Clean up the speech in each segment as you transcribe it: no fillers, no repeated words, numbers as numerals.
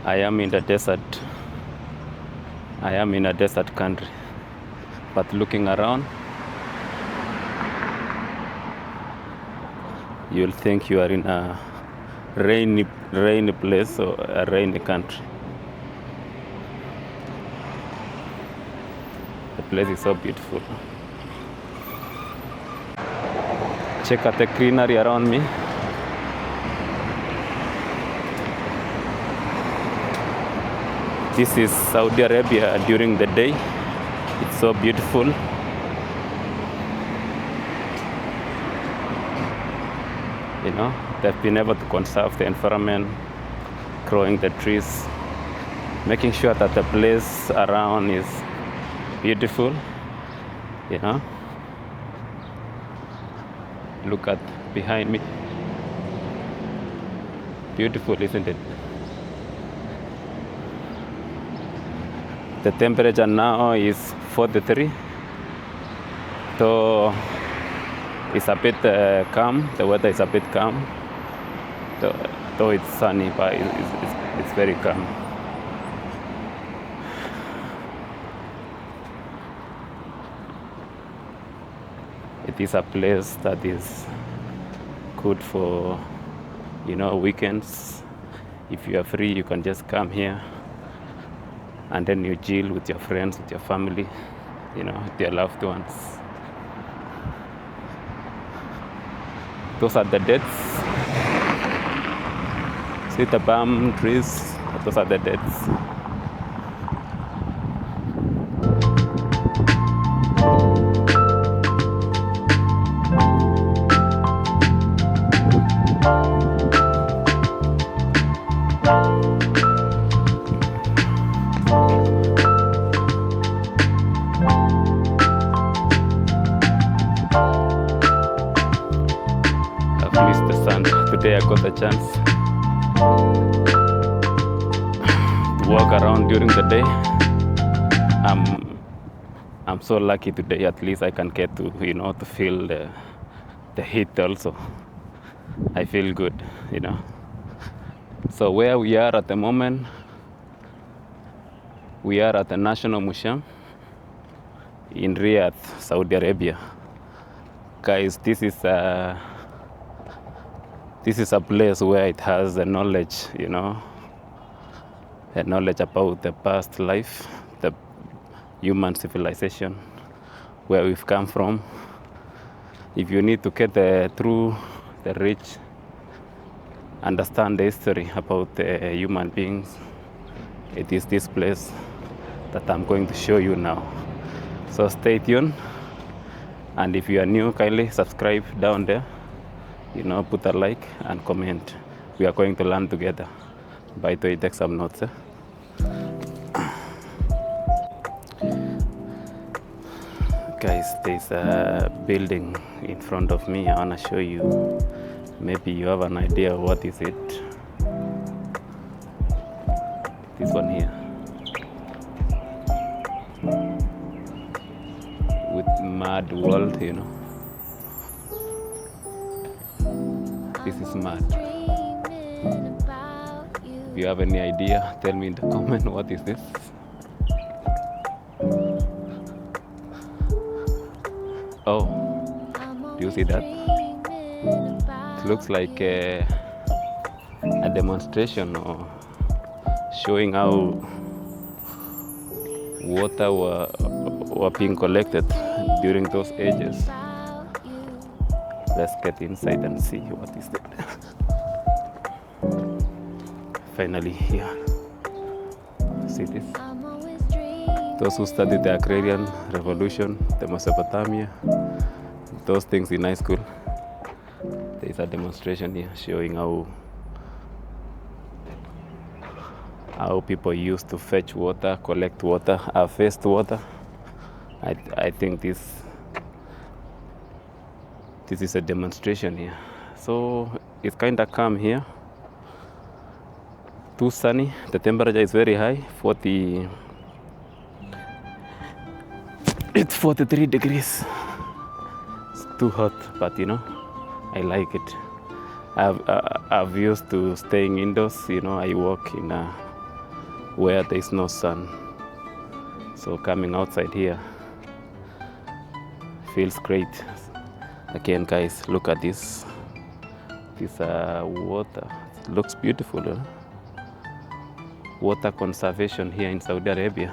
I am in the desert. I am in a desert country, but looking around, you'll think you are in a rainy place or a rainy country. The place is so beautiful. Check out the greenery around me. This is Saudi Arabia during the day. It's so beautiful. You know, they've been able to conserve the environment, growing the trees, making sure that the place around is beautiful. You know, look at behind me. Beautiful, isn't it? The temperature now is 43, so it's a bit calm. The weather is a bit calm, though it's sunny, but it's very calm. It is a place that is good for, you know, weekends. If you are free, you can just come here. And then you chill with your friends, with your family, you know, with your loved ones. Those are the dates. See the palm trees? Those are the dates. Missed the sun. Today I got the chance to walk around during the day. I'm so lucky today. At least I can get to, you know, to feel the heat also. I feel good, you know. So where we are at the moment, we are at the National Museum in Riyadh, Saudi Arabia. Guys, this is a place where it has the knowledge, you know, the knowledge about the past life, the human civilization, where we've come from. If you need to get the rich, understand the history about the human beings, it is this place that I'm going to show you now. So stay tuned, and if you are new, kindly subscribe down there. You know, put a like and comment. We are going to learn together. By the way, take some notes. Guys, there's a building in front of me. I want to show you. Maybe you have an idea what is it. This one here. With mad world, you know. This is mad. If you have any idea, tell me in the comment what is this. Oh, do you see that? looks like a demonstration or showing how water were being collected during those ages. Let's get inside and see what is that. Finally here. See this? Those who studied the agrarian revolution, the Mesopotamia, those things in high school. There is a demonstration here showing how people used to fetch water, collect water, harvest water. I think this is a demonstration here. So it's kind of calm here. Too sunny. The temperature is very high. It's 43 degrees. It's too hot, but I like it. I've used to staying indoors. I work in where there is no sun. So coming outside here feels great. Again, guys, look at this. This water. It looks beautiful. Huh? Water conservation here in Saudi Arabia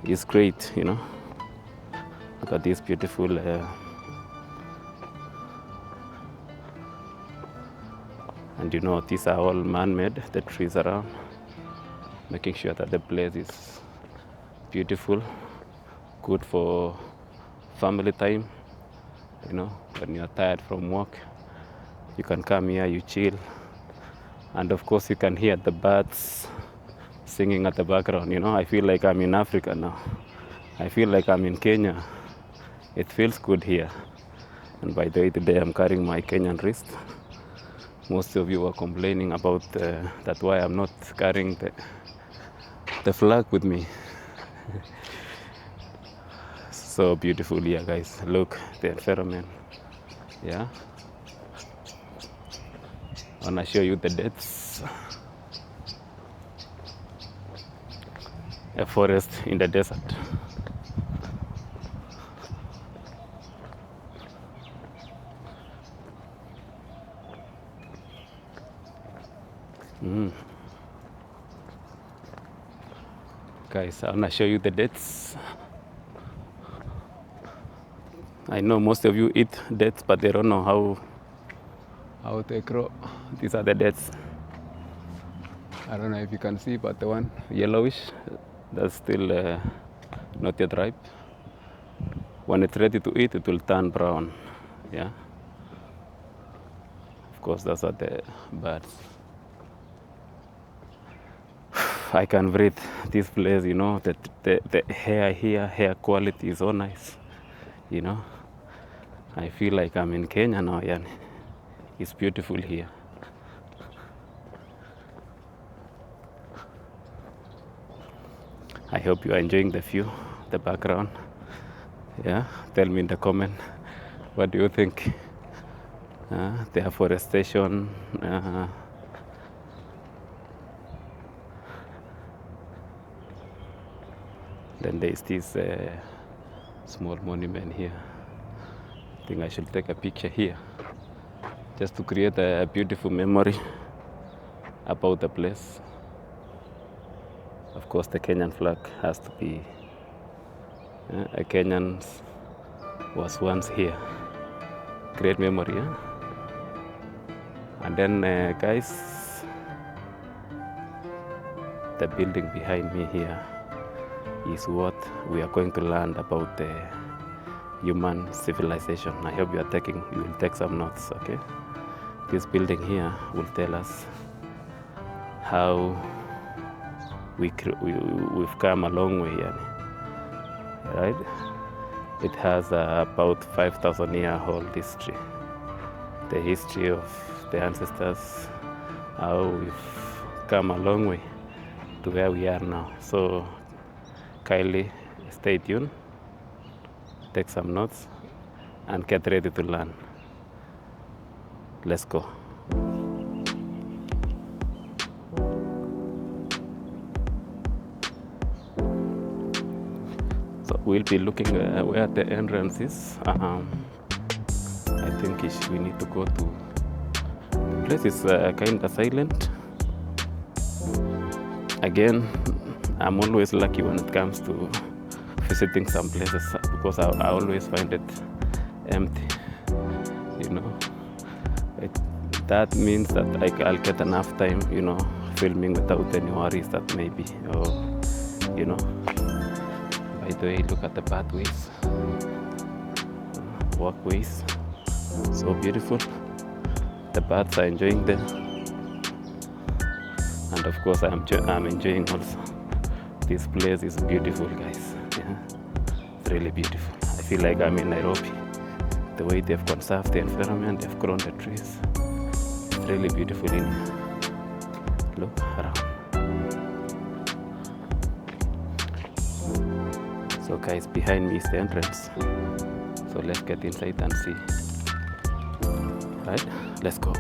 is great. Look at this beautiful and these are all man-made, the trees around, making sure that the place is beautiful, good for family time. When you're tired from work, you can come here, you chill, and of course you can hear the birds singing at the background. I feel like I'm in Africa now. I feel like I'm in Kenya. It feels good here. And by the way, today I'm carrying my Kenyan wrist. Most of you are complaining about that why I'm not carrying the flag with me. So beautiful here, guys. Look, the environment. Yeah. I wanna show you the dates. A forest in the desert. Guys, I wanna show you the dates. I know most of you eat dates, but they don't know how they grow. These are the dates. I don't know if you can see, but the one yellowish, that's still not yet ripe. When it's ready to eat, it will turn brown. Yeah. Of course, those are the birds. I can breathe this place. The hair here, hair quality is so nice. I feel like I'm in Kenya now. Yeah. It's beautiful here. I hope you are enjoying the view, the background. Yeah, tell me in the comment, what do you think? The afforestation, then there is this small monument here. I think I should take a picture here, just to create a beautiful memory about the place. Of course, the Kenyan flag has to be. A Kenyan was once here. Great memory. Huh? And then, guys, the building behind me here is what we are going to learn about the human civilization. I hope you will take some notes. Okay. This building here will tell us how we've come a long way, right? It has about 5,000-year-old history. The history of the ancestors, how we've come a long way to where we are now. So kindly stay tuned, take some notes, and get ready to learn. Let's go. We'll be looking where the entrance is. I think we need to go to. The place is kind of silent. Again, I'm always lucky when it comes to visiting some places because I always find it empty, you know. That means that I'll get enough time, you know, filming without any worries that maybe, or, you know. By the way, look at the pathways, walkways, so beautiful. The birds are enjoying them, and of course I'm enjoying also. This place is beautiful, guys. Yeah, it's really beautiful. I feel like I'm in Nairobi. The way they've conserved the environment, they've grown the trees. It's really beautiful in here. Look around. So guys, behind me is the entrance. So let's get inside and see. Right, let's go.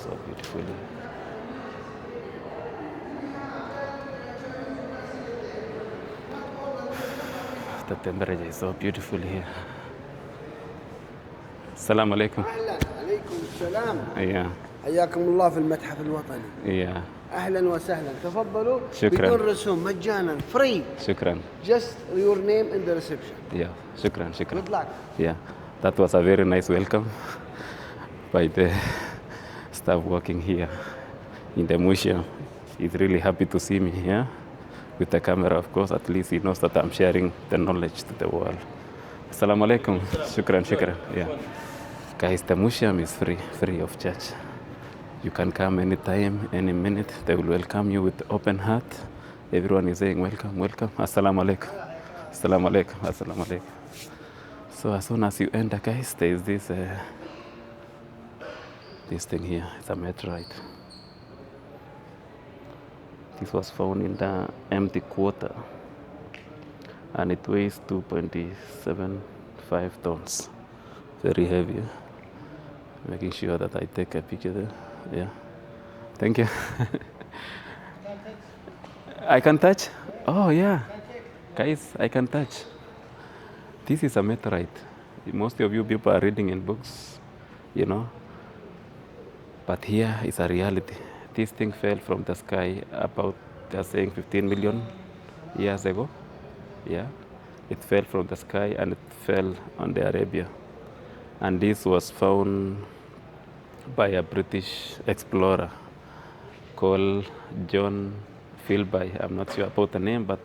So beautiful. The temperature is so beautiful here. السلام عليكم. اهلا عليكم السلام. Yeah. حياكم الله في المتحف الوطني. Yeah. اهلا وسهلا، تفضلوا. شكراً. بدون رسوم، مجانا، فري. شكرا. Just your name in the reception. Yeah. شكرا. شكرا. Good luck. Yeah. That was a very nice welcome by the staff working here in the museum. He's really happy to see me here with the camera, of course. At least he knows that I'm sharing the knowledge to the world. Assalamu alaikum. Shukran, shukran. Yeah. Guys, the museum is free of charge. You can come anytime, any minute. They will welcome you with open heart. Everyone is saying welcome, welcome. Assalamu alaikum. Assalamu alaikum. Assalamu alaikum. So as soon as you enter, guys, there is this thing here. It's a meteorite. This was found in the empty quarter, and it weighs 2.75 tons. Very heavy. Making sure that I take a picture there. Yeah. Thank you. I can touch? Oh, yeah. Guys, I can touch. This is a meteorite. Most of you people are reading in books, you know. But here is a reality. This thing fell from the sky about, they're saying 15 million years ago. Yeah. It fell from the sky and it fell on the Arabia. And this was found by a British explorer called John Philby. I'm not sure about the name, but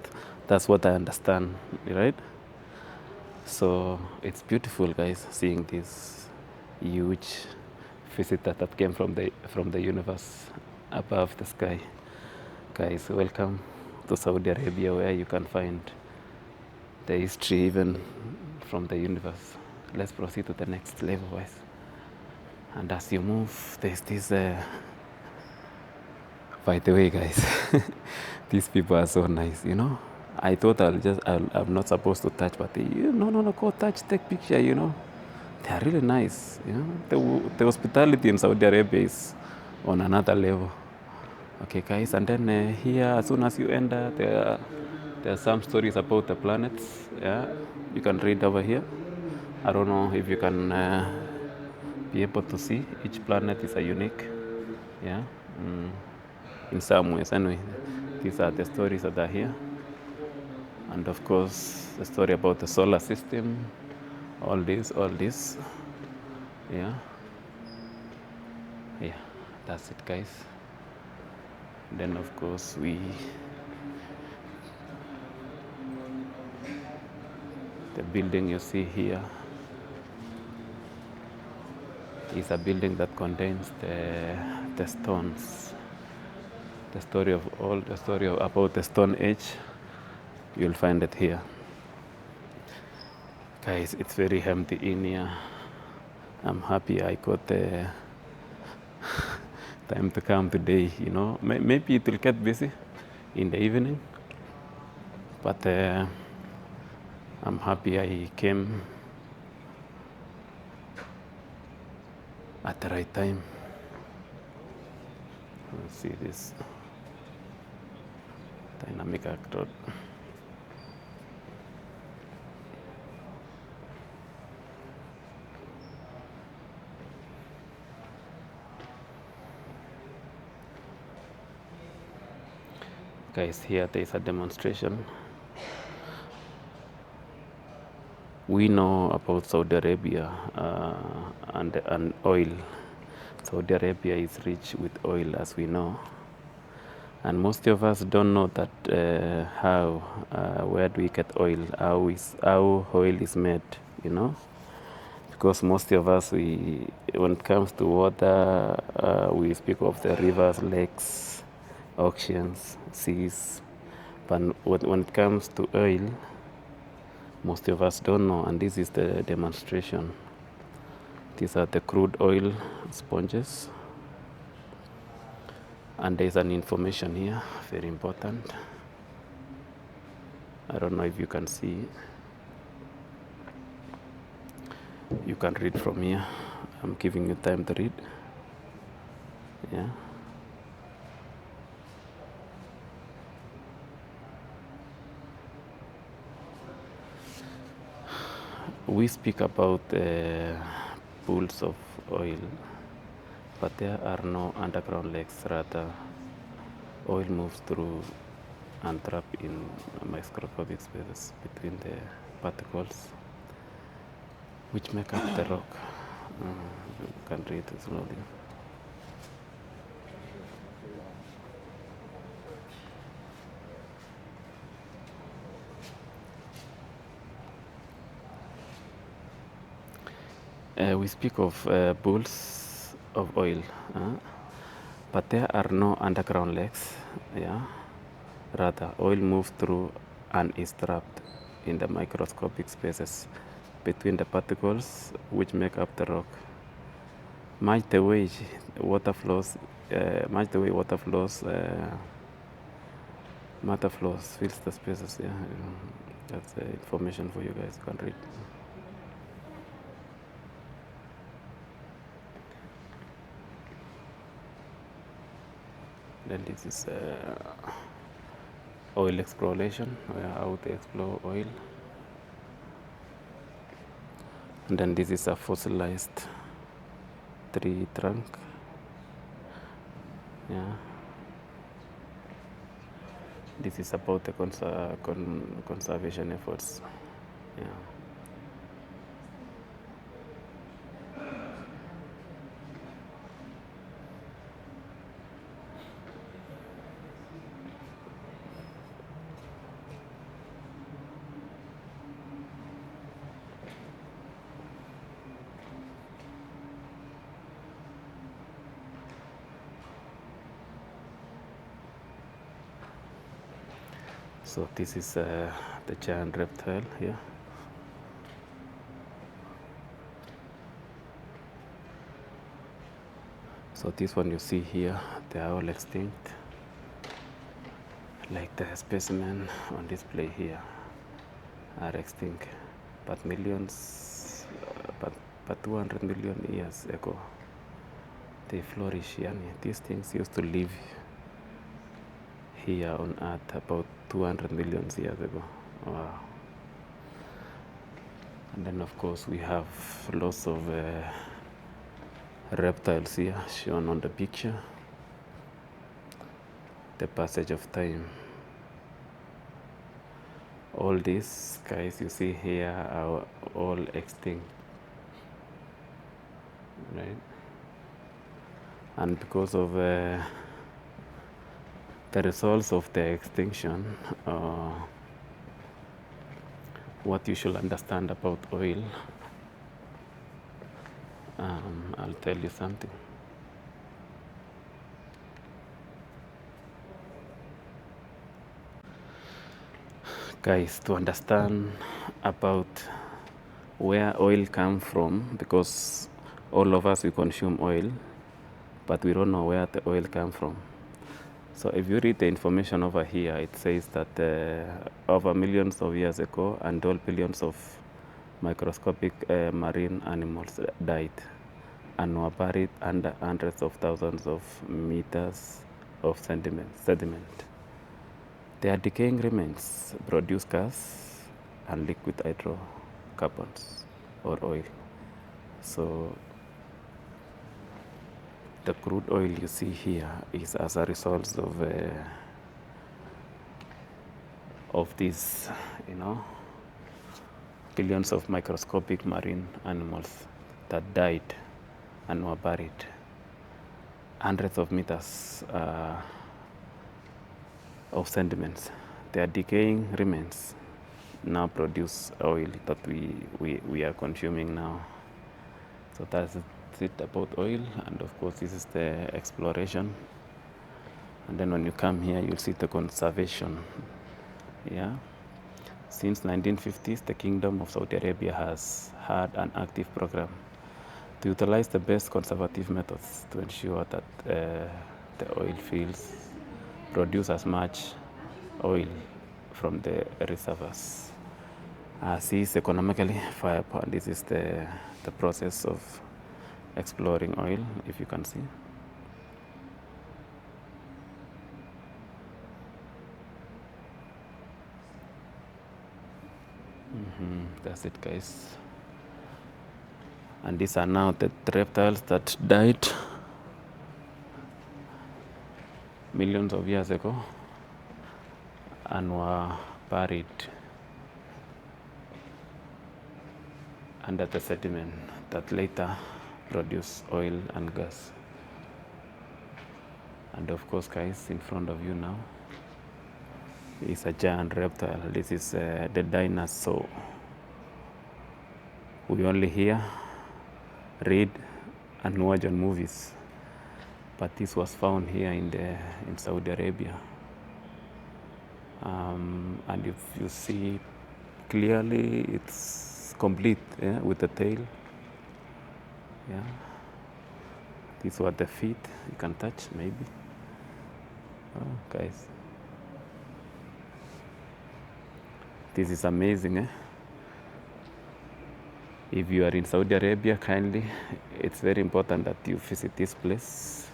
that's what I understand, right? So it's beautiful, guys, seeing this huge visitor that came from the universe above the sky. Guys, welcome to Saudi Arabia, where you can find the history even from the universe. Let's proceed to the next level, guys. And as you move, there's this. By the way, guys, these people are so nice, you know. I thought I'm not supposed to touch, but no, go touch, take picture, you know. They are really nice, you know. The hospitality in Saudi Arabia is on another level. Okay, guys, and then here, as soon as you enter, there are some stories about the planets. Yeah, you can read over here. I don't know if you can be able to see. Each planet is a unique. Yeah, in some ways. Anyway, these are the stories that are here, and of course, the story about the solar system. All this. Yeah, that's it, guys. Then of course the building you see here is a building that contains the stones. The story about the Stone Age, you'll find it here. Guys, it's very empty in here. I'm happy I got the time to come today, you know. Maybe it will get busy in the evening, but I'm happy I came at the right time. Let's see this dynamic actor. Guys, here there is a demonstration. We know about Saudi Arabia and oil. Saudi Arabia is rich with oil, as we know, and most of us don't know that where do we get oil, how oil is made, you know, because most of us, when it comes to water, we speak of the rivers, lakes, oceans, seas, but when it comes to oil, most of us don't know, and this is the demonstration. These are the crude oil sponges, and there's an information here, very important. I don't know if you can see. You can read from here. I'm giving you time to read. Yeah. We speak about pools of oil, but there are no underground lakes. Rather, oil moves through and trapped in microscopic spaces between the particles which make up the rock. You can read it slowly. We speak of pools of oil, but there are no underground lakes. Yeah, rather, oil moves through and is trapped in the microscopic spaces between the particles which make up the rock. Much the way water flows, matter flows fills the spaces. Yeah, that's information for you guys. You can read. Then this is oil exploration, how to explore oil. And then this is a fossilized tree trunk. Yeah. This is about the conservation efforts. Yeah. So this is the giant reptile here. So this one you see here, they are all extinct. Like the specimen on display here are extinct, but but 200 million years ago, they flourish. These things used to live here on Earth about 200 million years ago. Wow. And then of course we have lots of reptiles here shown on the picture. The passage of time. All these guys you see here are all extinct, right? And because of the results of the extinction, what you should understand about oil, I'll tell you something. Guys, to understand about where oil comes from, because all of us we consume oil, but we don't know where the oil comes from. So if you read the information over here, it says that over millions of years ago, untold billions of microscopic marine animals died and were buried under hundreds of thousands of meters of sediment. Their decaying remains produce gas and liquid hydrocarbons or oil. So the crude oil you see here is as a result of these, billions of microscopic marine animals that died and were buried hundreds of meters of sediments. Their decaying remains now produce oil that we are consuming now. So that's it about oil, and of course this is the exploration. And then when you come here, you'll see the conservation. Yeah. Since 1950s, the Kingdom of Saudi Arabia has had an active program to utilize the best conservative methods to ensure that the oil fields produce as much oil from the reservoirs as is economically viable. And this is the process of exploring oil, if you can see. That's it, guys. And these are now the reptiles that died millions of years ago and were buried under the sediment that later produce oil and gas. And of course, guys, in front of you now is a giant reptile. This is the dinosaur. We only hear, read, and watch on movies, but this was found here in Saudi Arabia. And if you see clearly, it's complete, with the tail. Yeah, these were the feet. You can touch maybe. Oh, guys, this is amazing. If you are in Saudi Arabia, kindly, it's very important that you visit this place.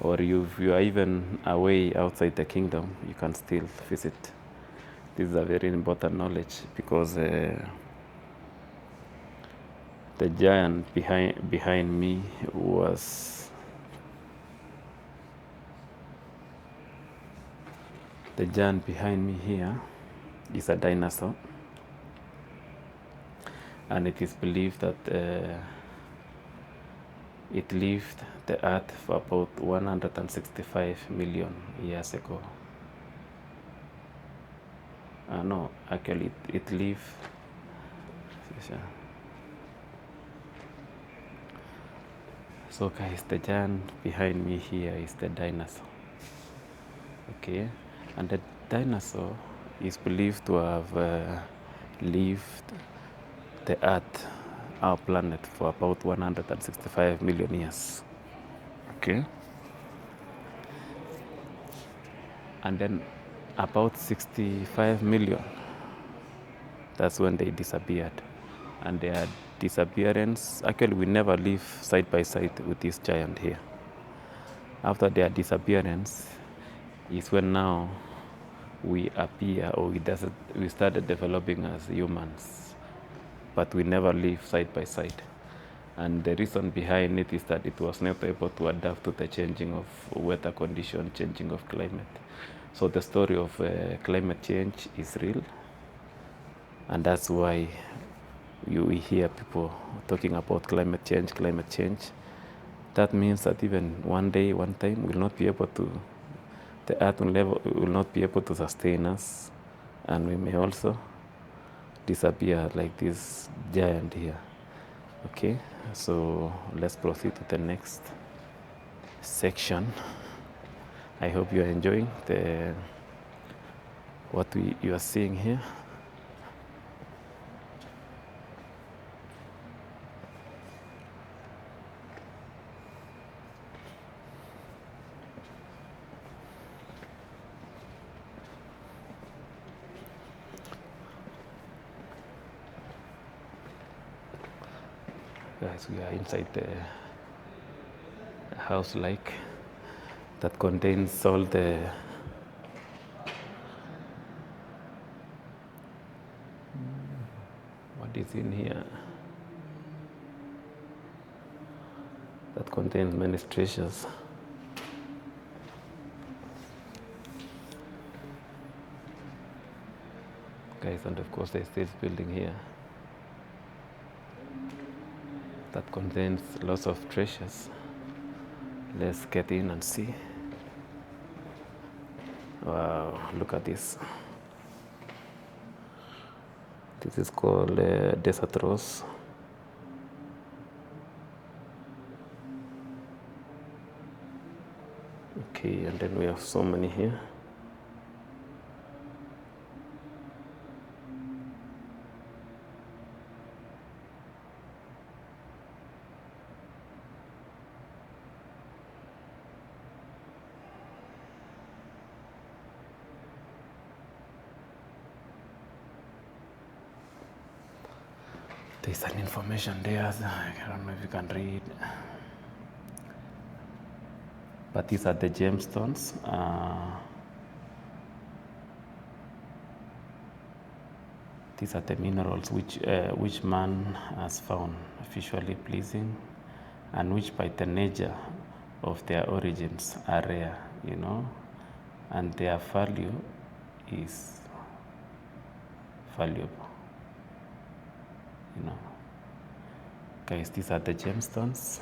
Or if you are even away outside the kingdom, you can still visit. This is a very important knowledge, because the giant behind me was the giant behind me here is a dinosaur, and it is believed that it lived the earth for about 165 million years ago. No, actually it lived. So guys, the giant behind me here is the dinosaur. Okay, and the dinosaur is believed to have lived the earth, our planet, for about 165 million years. Okay, and then about 65 million, that's when they disappeared. And their disappearance, actually we never live side by side with this giant here. After their disappearance is when now we appear, or we started developing as humans, but we never live side by side. And the reason behind it is that it was not able to adapt to the changing of weather condition, changing of climate. So the story of climate change is real, and that's why you hear people talking about climate change. That means that even one day, one time, the earth will not be able to sustain us, and we may also disappear like this giant here. Okay, so let's proceed to the next section. I hope you are enjoying what you are seeing here. Guys, we are inside the house like that contains all the what is in here, that contains many treasures. Guys, and of course there's this building here that contains lots of treasures. Let's get in and see. Wow, look at this. This is called desert rose. Okay, and then we have so many here. There's an information there. I don't know if you can read. But these are the gemstones. These are the minerals which man has found visually pleasing and which by the nature of their origins are rare, and their value is valuable. Guys, these are the gemstones.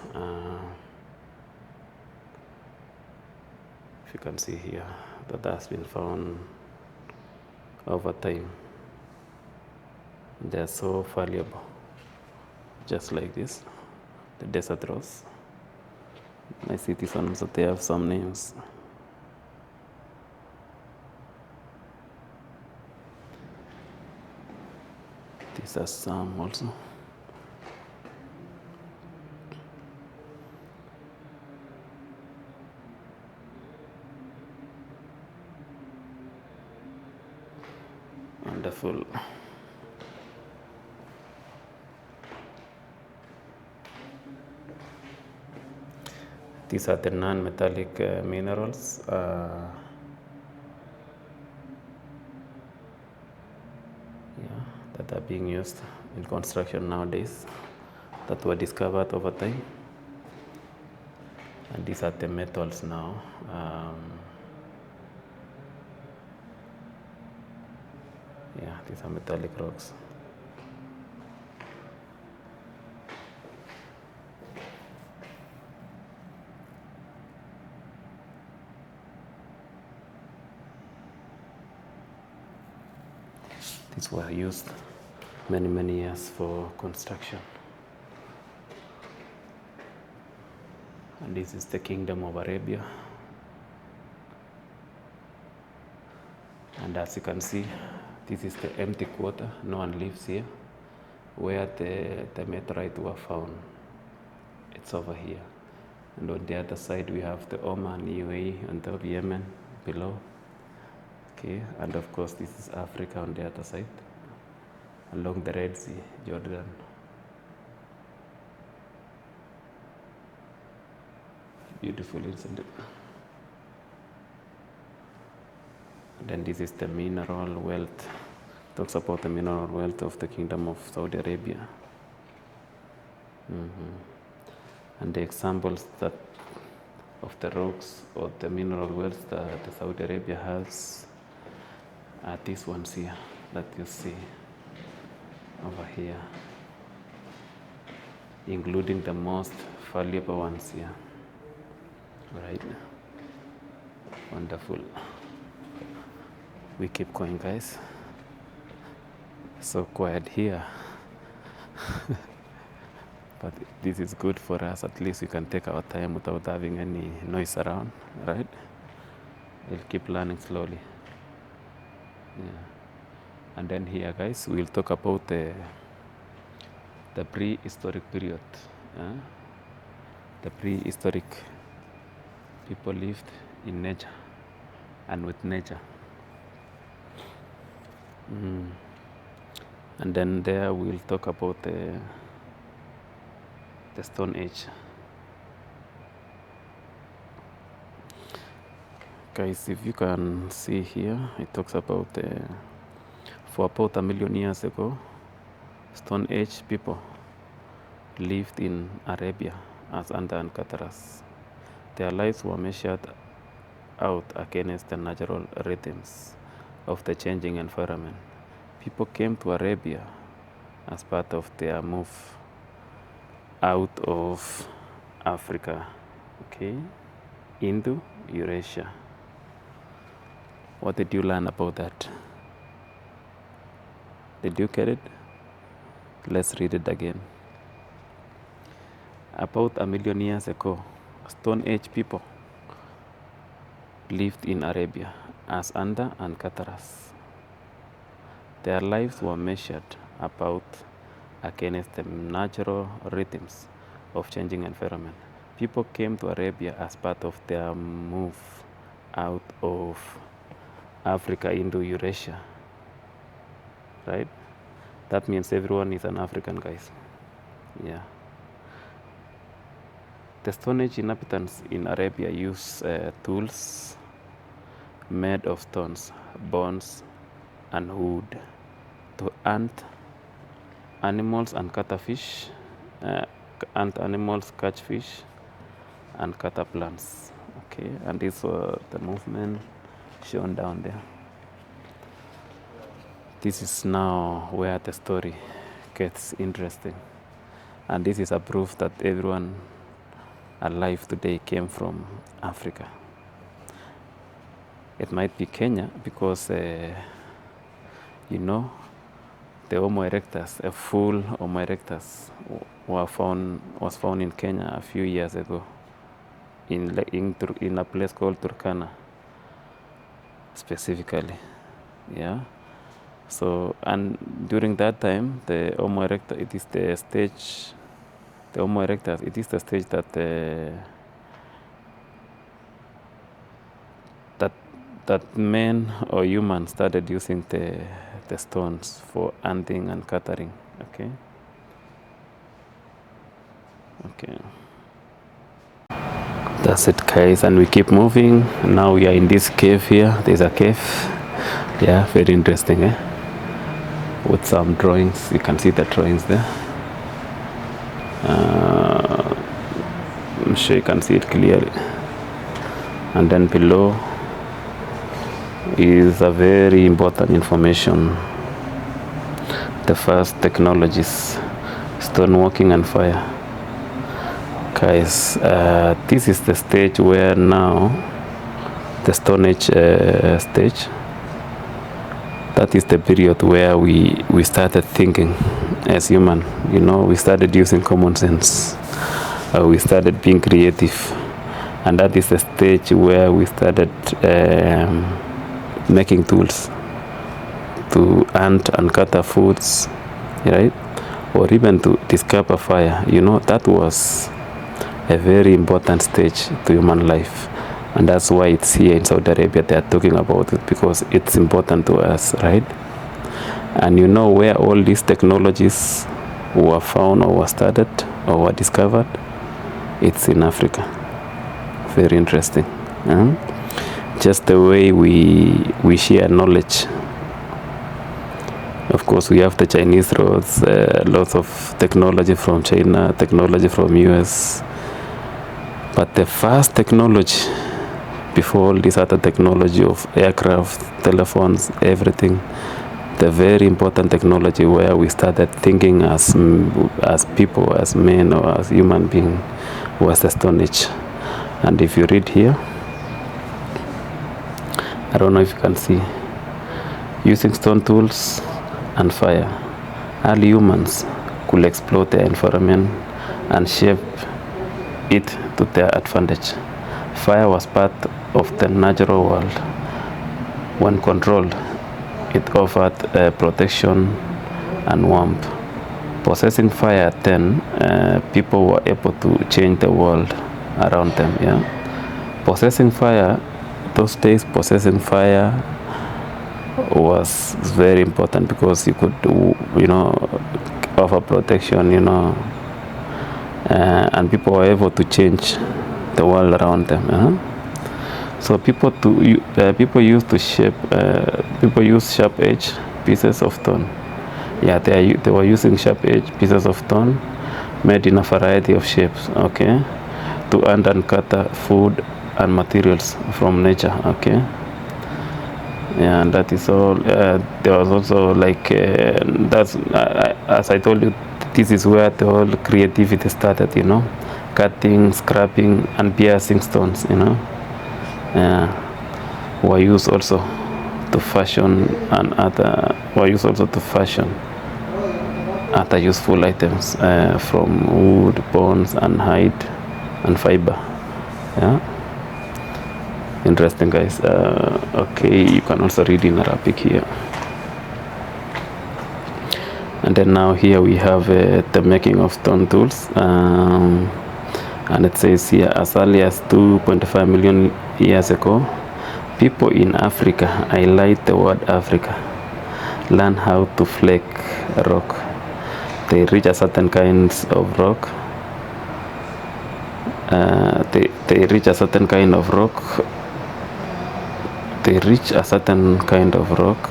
If you can see here, that has been found over time. They are so valuable, just like this, the desert rose. I see these ones that they have some names. These are some also. Wonderful. These are the non-metallic minerals. That are being used in construction nowadays, that were discovered over time. And these are the metals now. These are metallic rocks. These were used many years for construction. And this is the Kingdom of Arabia. And as you can see, this is the empty quarter. No one lives here. Where the meteorite were found, it's over here. And on the other side, we have the Oman, UAE, on top Yemen below. Okay, and of course, this is Africa on the other side, along the Red Sea, Jordan. Beautiful, isn't it? And then this is the mineral wealth. Talks about the mineral wealth of the Kingdom of Saudi Arabia. And the examples that of the rocks or the mineral wealth that the Saudi Arabia has are these ones here that you see over here, including the most valuable ones here. Right? Wonderful. We keep going, guys. So quiet here. But this is good for us. At least we can take our time without having any noise around, right? We'll keep learning slowly. And then here, guys, we'll talk about the prehistoric period. The prehistoric people lived in nature and with nature. And then there we'll talk about the Stone Age. Guys, if you can see here, it talks about for about 1,000,000 years ago, Stone Age people lived in Arabia as under and Cataras. Their lives were measured out against the natural rhythms of the changing environment. People came to Arabia as part of their move out of Africa, okay, into Eurasia. What did you learn about that? Did you get it? Let's read it again. About 1,000,000 years ago, Stone Age people lived in Arabia as Anda and Cataras. Their lives were measured about against the natural rhythms of changing environment. People came to Arabia as part of their move out of Africa into Eurasia, right? That means everyone is an African, guys. Yeah. The Stone Age inhabitants in Arabia use tools made of stones, bones, and wood to hunt animals and cuttlefish, hunt animals, catch fish, and cutter plants. Okay, and this was the movement shown down there. This is now where the story gets interesting, and this is a proof that everyone alive today came from Africa. It might be Kenya because you know, the Homo erectus, a full Homo erectus, was found in Kenya a few years ago in a place called Turkana, specifically. Yeah. So, and during that time, the Homo erectus, it is the stage. The Homo erectus, it is the stage that that men or humans started using the stones for hunting and catering. Okay. Okay. That's it, guys, and we keep moving. Now we are in this cave here. There's a cave. Yeah, very interesting, eh? With some drawings. You can see the drawings there. I'm sure you can see it clearly. And then below is a very important information. The first technologies, stoneworking and fire. Guys, this is the stage where now the Stone Age stage. That is the period where we started thinking as human. You know, we started using common sense. We started being creative, and that is the stage where we started making tools to hunt and gather foods, right? Or even to discover fire. You know, that was a very important stage to human life, and that's why it's here in Saudi Arabia. They are talking about it because it's important to us, right? And you know where all these technologies were found or were started or were discovered? It's in Africa. Very interesting. Just the way we share knowledge. Of course, we have the Chinese roads, lots of technology from China, technology from US. But the first technology, before all this other technology of aircraft, telephones, everything, the very important technology where we started thinking as people, as men or as human beings, was the Stone Age. And if you read here, I don't know if you can see, using stone tools and fire, early humans could explore their environment and shape it to their advantage. Fire was part of the natural world. When controlled, it offered protection and warmth. Possessing fire then, people were able to change the world around them. Yeah, possessing fire, those days possessing fire was very important because you could, you know, offer protection, you know, and people were able to change the world around them. So people used to shape people use sharp edge pieces of stone. Yeah, they were using sharp edge pieces of stone made in a variety of shapes. Okay, to earn and cut food and materials from nature. Okay. Yeah, and that is all. There was also like that's as I told you, this is where the whole creativity started. Cutting, scraping, and piercing stones. Were used also to fashion and other were used also to fashion other useful items from wood, bones, and hide and fiber. Yeah. Interesting, guys. Okay, you can also read in Arabic here. And then now here we have the making of stone tools, and it says here, as early as 2.5 million years ago, people in Africa, I like the word Africa, learn how to flake rock. They reach a certain kinds of rock. They reach a certain kind of rock. They reach a certain kind of rock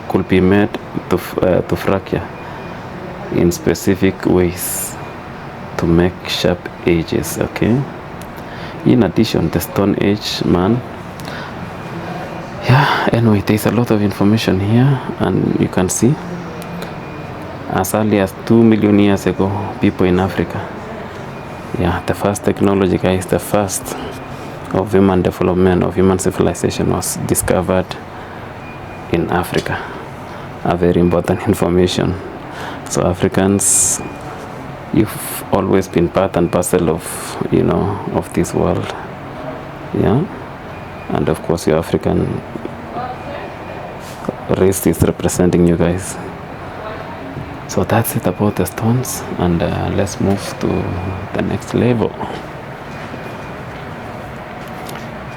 could be made to fracture in specific ways to make sharp edges. Okay. In addition, the Stone Age man. Yeah. Anyway, there's a lot of information here, and you can see as early as 2 million years ago, people in Africa. Yeah, the first technology, guys, the first of human development, of human civilization was discovered in Africa. A very important information. So Africans, you've always been part and parcel of of this world. Yeah. And of course your African race is representing you guys. So that's it about the stones, and let's move to the next level.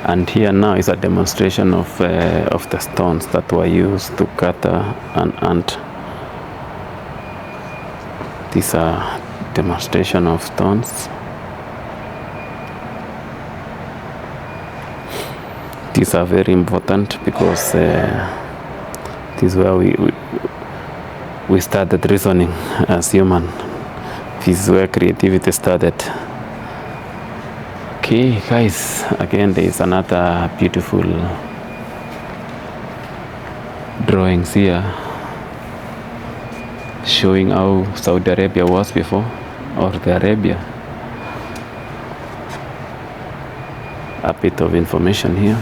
And here now is a demonstration of the stones that were used to cut an ant. These are demonstration of stones. These are very important because this is where we started reasoning as human. This is where creativity started. Okay, guys, again there is another beautiful drawings here showing how Saudi Arabia was before, or the Arabia. A bit of information here.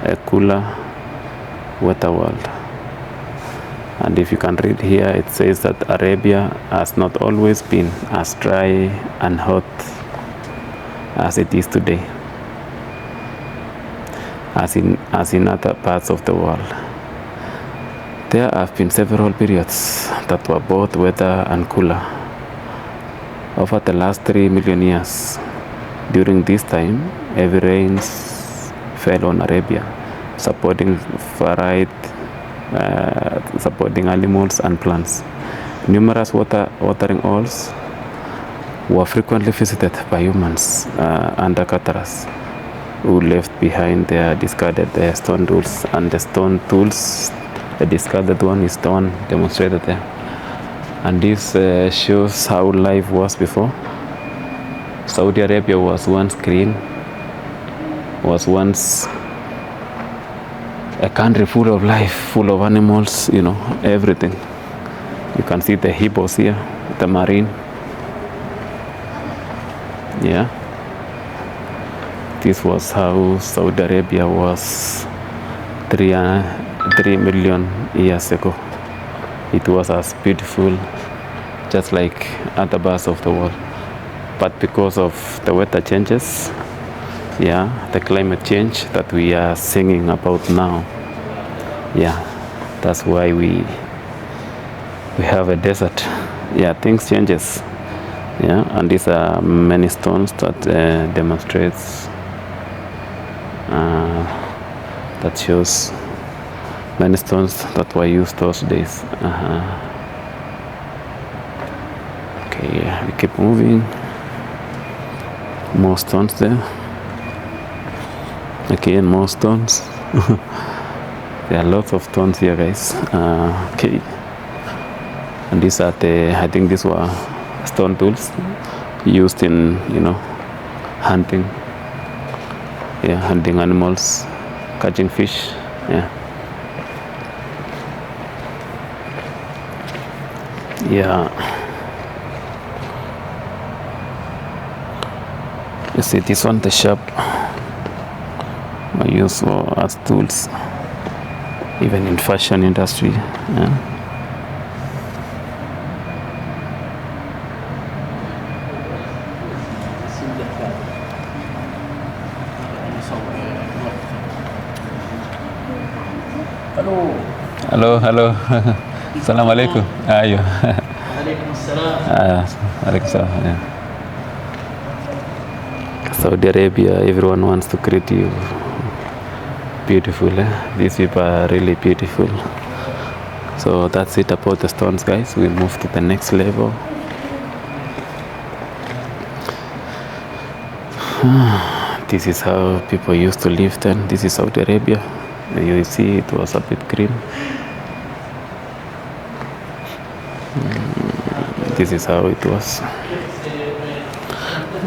A cooler water world. And if you can read here, it says that Arabia has not always been as dry and hot as it is today, as in other parts of the world. There have been several periods that were both wetter and cooler over the last 3 million years. During this time, heavy rains fell on Arabia, supporting animals and plants. Numerous watering holes were frequently visited by humans under cataracts who left behind their discarded stone tools. And the stone tools, the discarded one is the one demonstrated there. And this shows how life was before. Saudi Arabia was once green, was once a country full of life, full of animals, everything. You can see the hippos here, the marine. Yeah, this was how Saudi Arabia was 3 million years ago. It was as beautiful just like other parts of the world, but because of the weather changes, the climate change that we are singing about now, that's why we have a desert. Things changes. And these are many stones that demonstrates that shows many stones that were used those days. Okay, we keep moving. More stones there. Again, more stones. There are lots of stones here, guys. Okay, and these are I think these were stone tools used in, hunting. Yeah, hunting animals, catching fish. Yeah. Yeah. You see this one, the sharp, I use as tools, even in fashion industry. Yeah. Hello, hello. Assalamu alaikum. Ayo. Alaikum assalam. Alaikum salam. Yeah. Saudi Arabia, everyone wants to greet you. Beautiful, eh? These people are really beautiful. So that's it about the stones, guys. We move to the next level. This is how people used to live then. This is Saudi Arabia. You see, it was a bit green. This is how it was.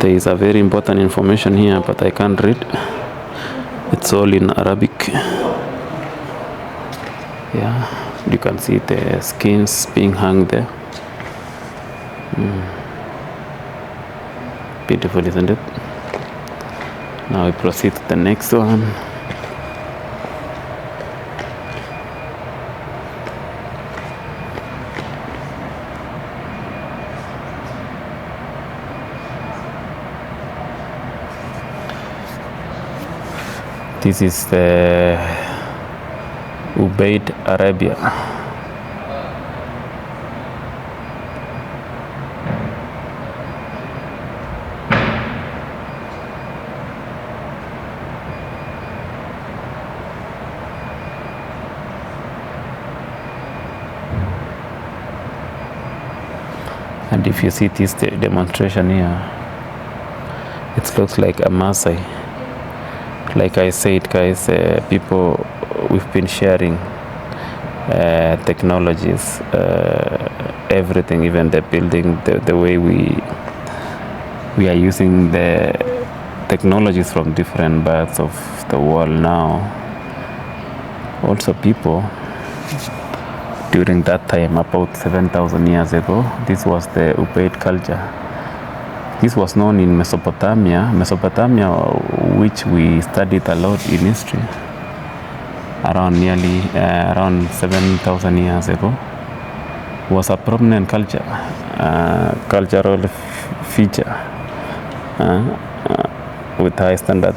There is a very important information here, but I can't read. It's all in Arabic. Yeah, you can see the skins being hung there. Beautiful, isn't it? Now we proceed to the next one. This is the Ubaid Arabia. And if you see this demonstration here, it looks like a Maasai. Like I said, guys, people, we've been sharing technologies, everything, even the building, the way we are using the technologies from different parts of the world now. Also, people during that time, about 7,000 years ago, this was the Ubaid culture. This was known in Mesopotamia, which we studied a lot in history, around 7,000 years ago, was a prominent culture, cultural feature, with high standard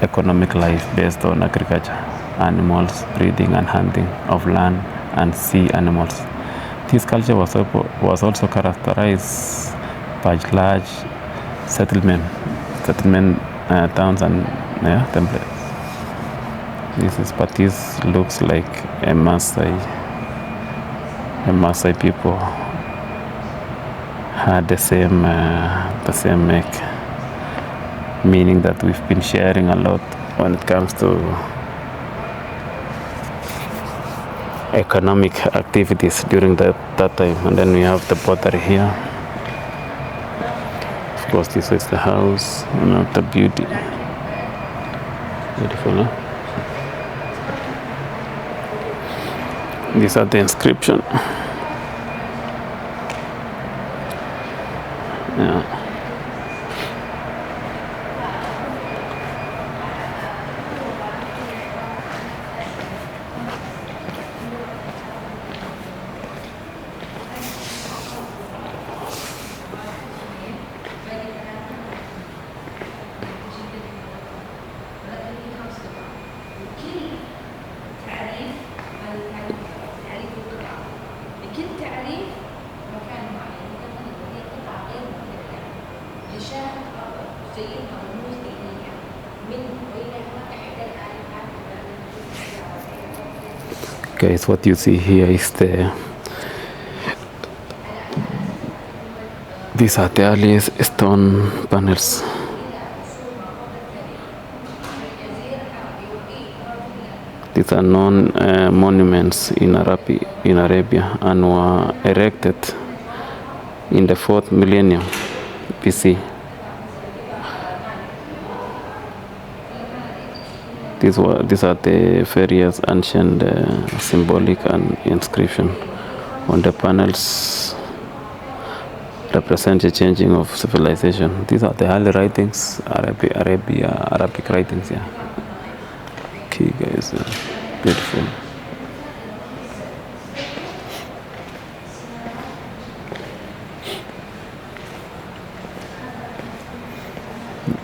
economic life based on agriculture, animals, breeding and hunting of land and sea animals. This culture was also characterized by large settlement towns and templates. This looks like a Maasai people had the same make, meaning that we've been sharing a lot when it comes to economic activities during that time. And then we have the pottery here. Of course, this is the house, the beauty. Beautiful, huh? These are the inscription. Yeah. Guys, what you see here is These are the earliest stone panels. These are known monuments in Arabia and were erected in the 4th millennium BC. These are the various ancient symbolic and inscription on the panels represent the changing of civilization. These are the early writings, Arabic writings. Yeah. Okay, guys, beautiful.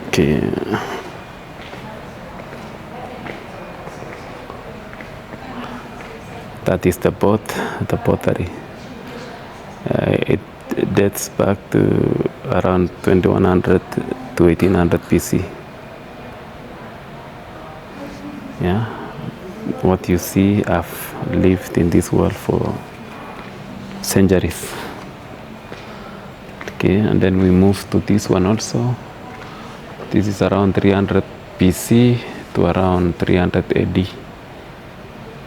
Okay. That is the pottery. It dates back to around 2100 to 1800 BC. Yeah, what you see, I've lived in this world for centuries. Okay, and then we move to this one also. This is around 300 BC to around 300 AD.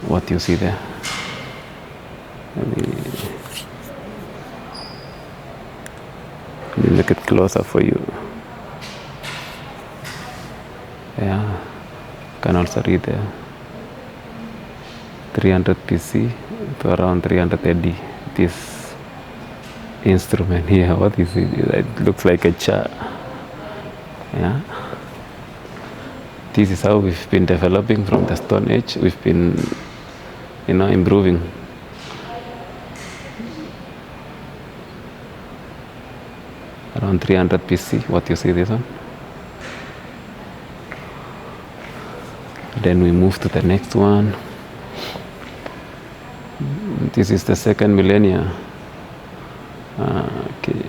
What you see there. Let me make it closer for you. Yeah, can also read there. 300 BC to around 300 AD. This instrument here, what is it? It looks like a chair. Yeah. This is how we've been developing from the Stone Age. We've been, improving. Around 300 BC, what you see this one. Then we move to the next one. This is the 2nd millennia. Okay.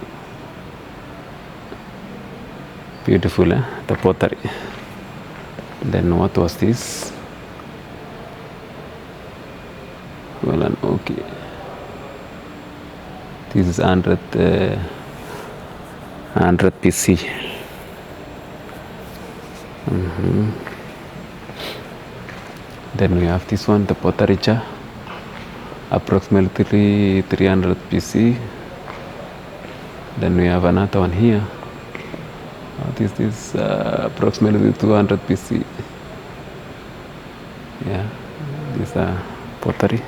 Beautiful, eh? The pottery. Then what was this? Well, okay. This is 100 BC. Then we have this one, the pottery jar, approximately 300 BC. Then we have another one here. This is approximately 200 BC. Yeah, these are pottery.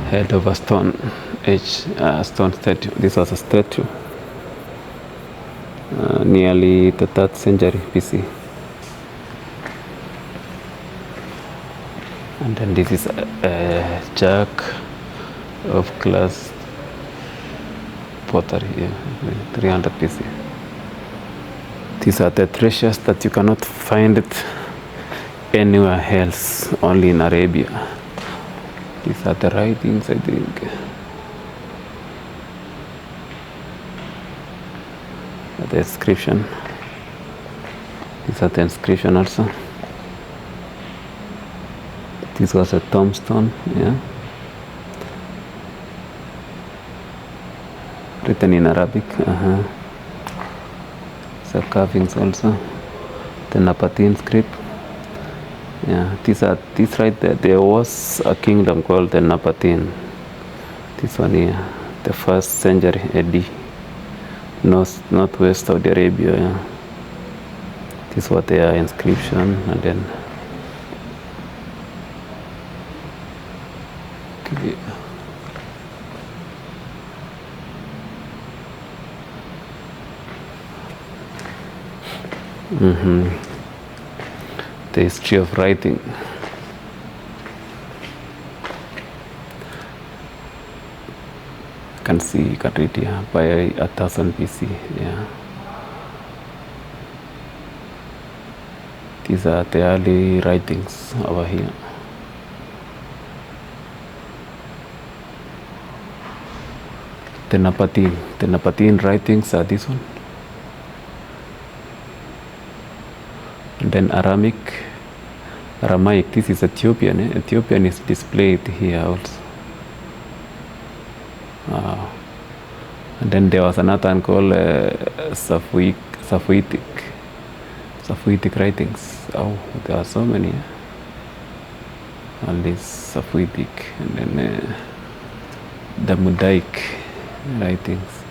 Head of a stone statue. This was a statue. Nearly the 3rd century BC. And then this is a jug of glass pottery, yeah, 300 BC. These are the treasures that you cannot find it anywhere else, only in Arabia. These are the writings, I think. The inscription. These are the inscription also. This was a tombstone, yeah. Written in Arabic. So carvings also. The Napatine script. Yeah, these right there. There was a kingdom called the Napatine. This one here, the 1st century AD. Northwest Saudi Arabia. Yeah. This was their inscription, and then okay. The history of writing. You can read here by 1000 BC. Yeah. These are the early writings over here. The Napatine writings are this one. And then Aramaic Aramaic, this is Ethiopian. Ethiopian is displayed here also. And then there was another one called Safuitic writings. Oh, there are so many. All these Safuitic, and then the Mudaic writings.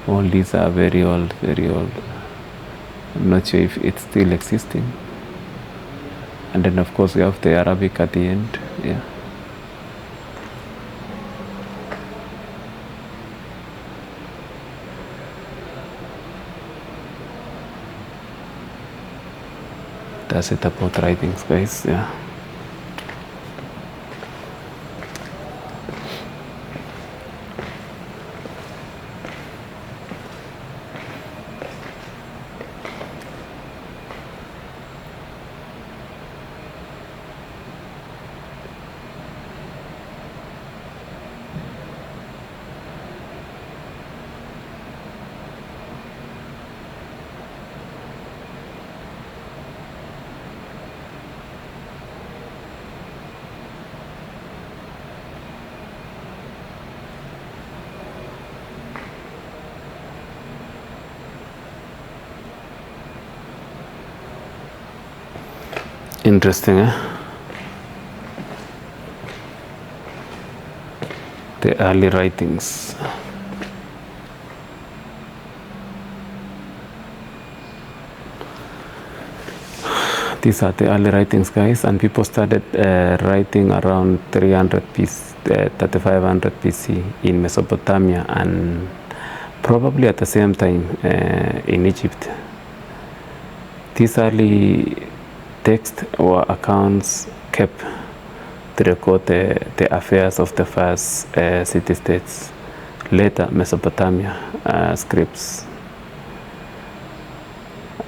All these are very old, very old. I'm not sure if it's still existing. And then of course we have the Arabic at the end. Yeah. That's it about writings, guys. Yeah. Interesting, the early writings. These are the early writings, guys, and people started writing around 3500 BC in Mesopotamia, and probably at the same time in Egypt. These early texts or accounts kept to record the affairs of the first city-states. Later, Mesopotamia scripts.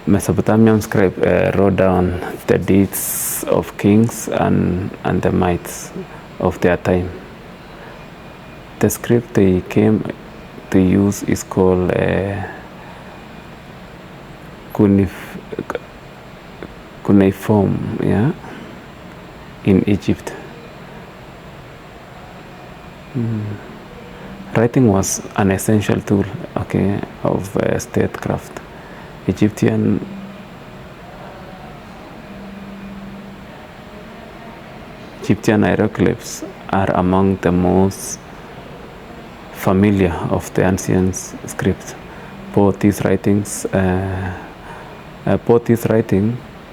Mesopotamian scribe wrote down the deeds of kings and the mights of their time. The script they came to use is called cuneiform, yeah, in Egypt. Writing was an essential tool, okay, of statecraft. Egyptian hieroglyphs are among the most familiar of the ancient scripts. Both these writing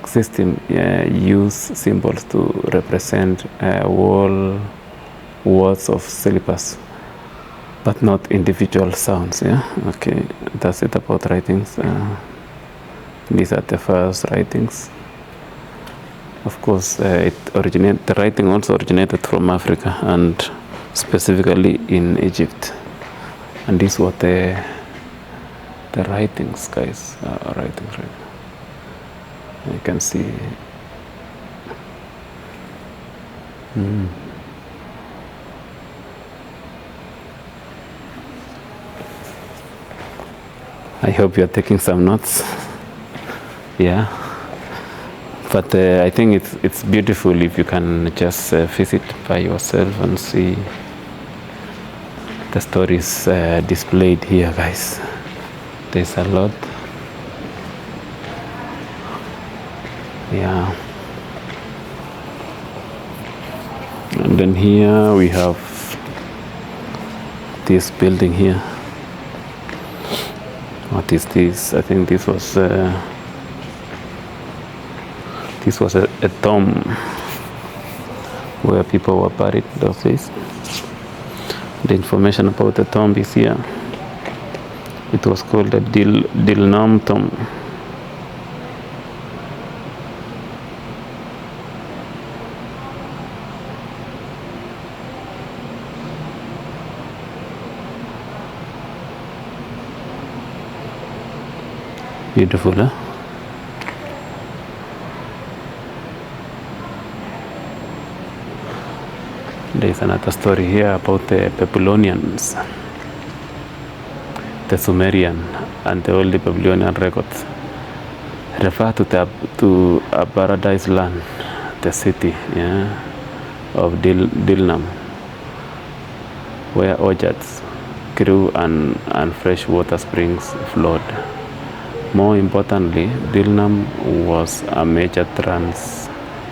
system use symbols to represent words of syllables, but not individual sounds. Yeah, okay, that's it about writings. These are the first writings. Of course, the writing also originated from Africa, and specifically in Egypt. And these were the writings, guys. Writings. You can see. I hope you're taking some notes. Yeah. But I think it's beautiful if you can just visit by yourself and see the stories displayed here, guys. There's a lot. Yeah. And then here we have this building here. What is this? I think this was a tomb where people were buried those days. The information about the tomb is here. It was called the Dilnam tomb. Beautiful, huh? There's another story here about the Babylonians, the Sumerian, and the early Babylonian records refer to a paradise land the city, yeah, of Dilnam, where orchards grew and fresh water springs flowed. More importantly, Dilnam was a major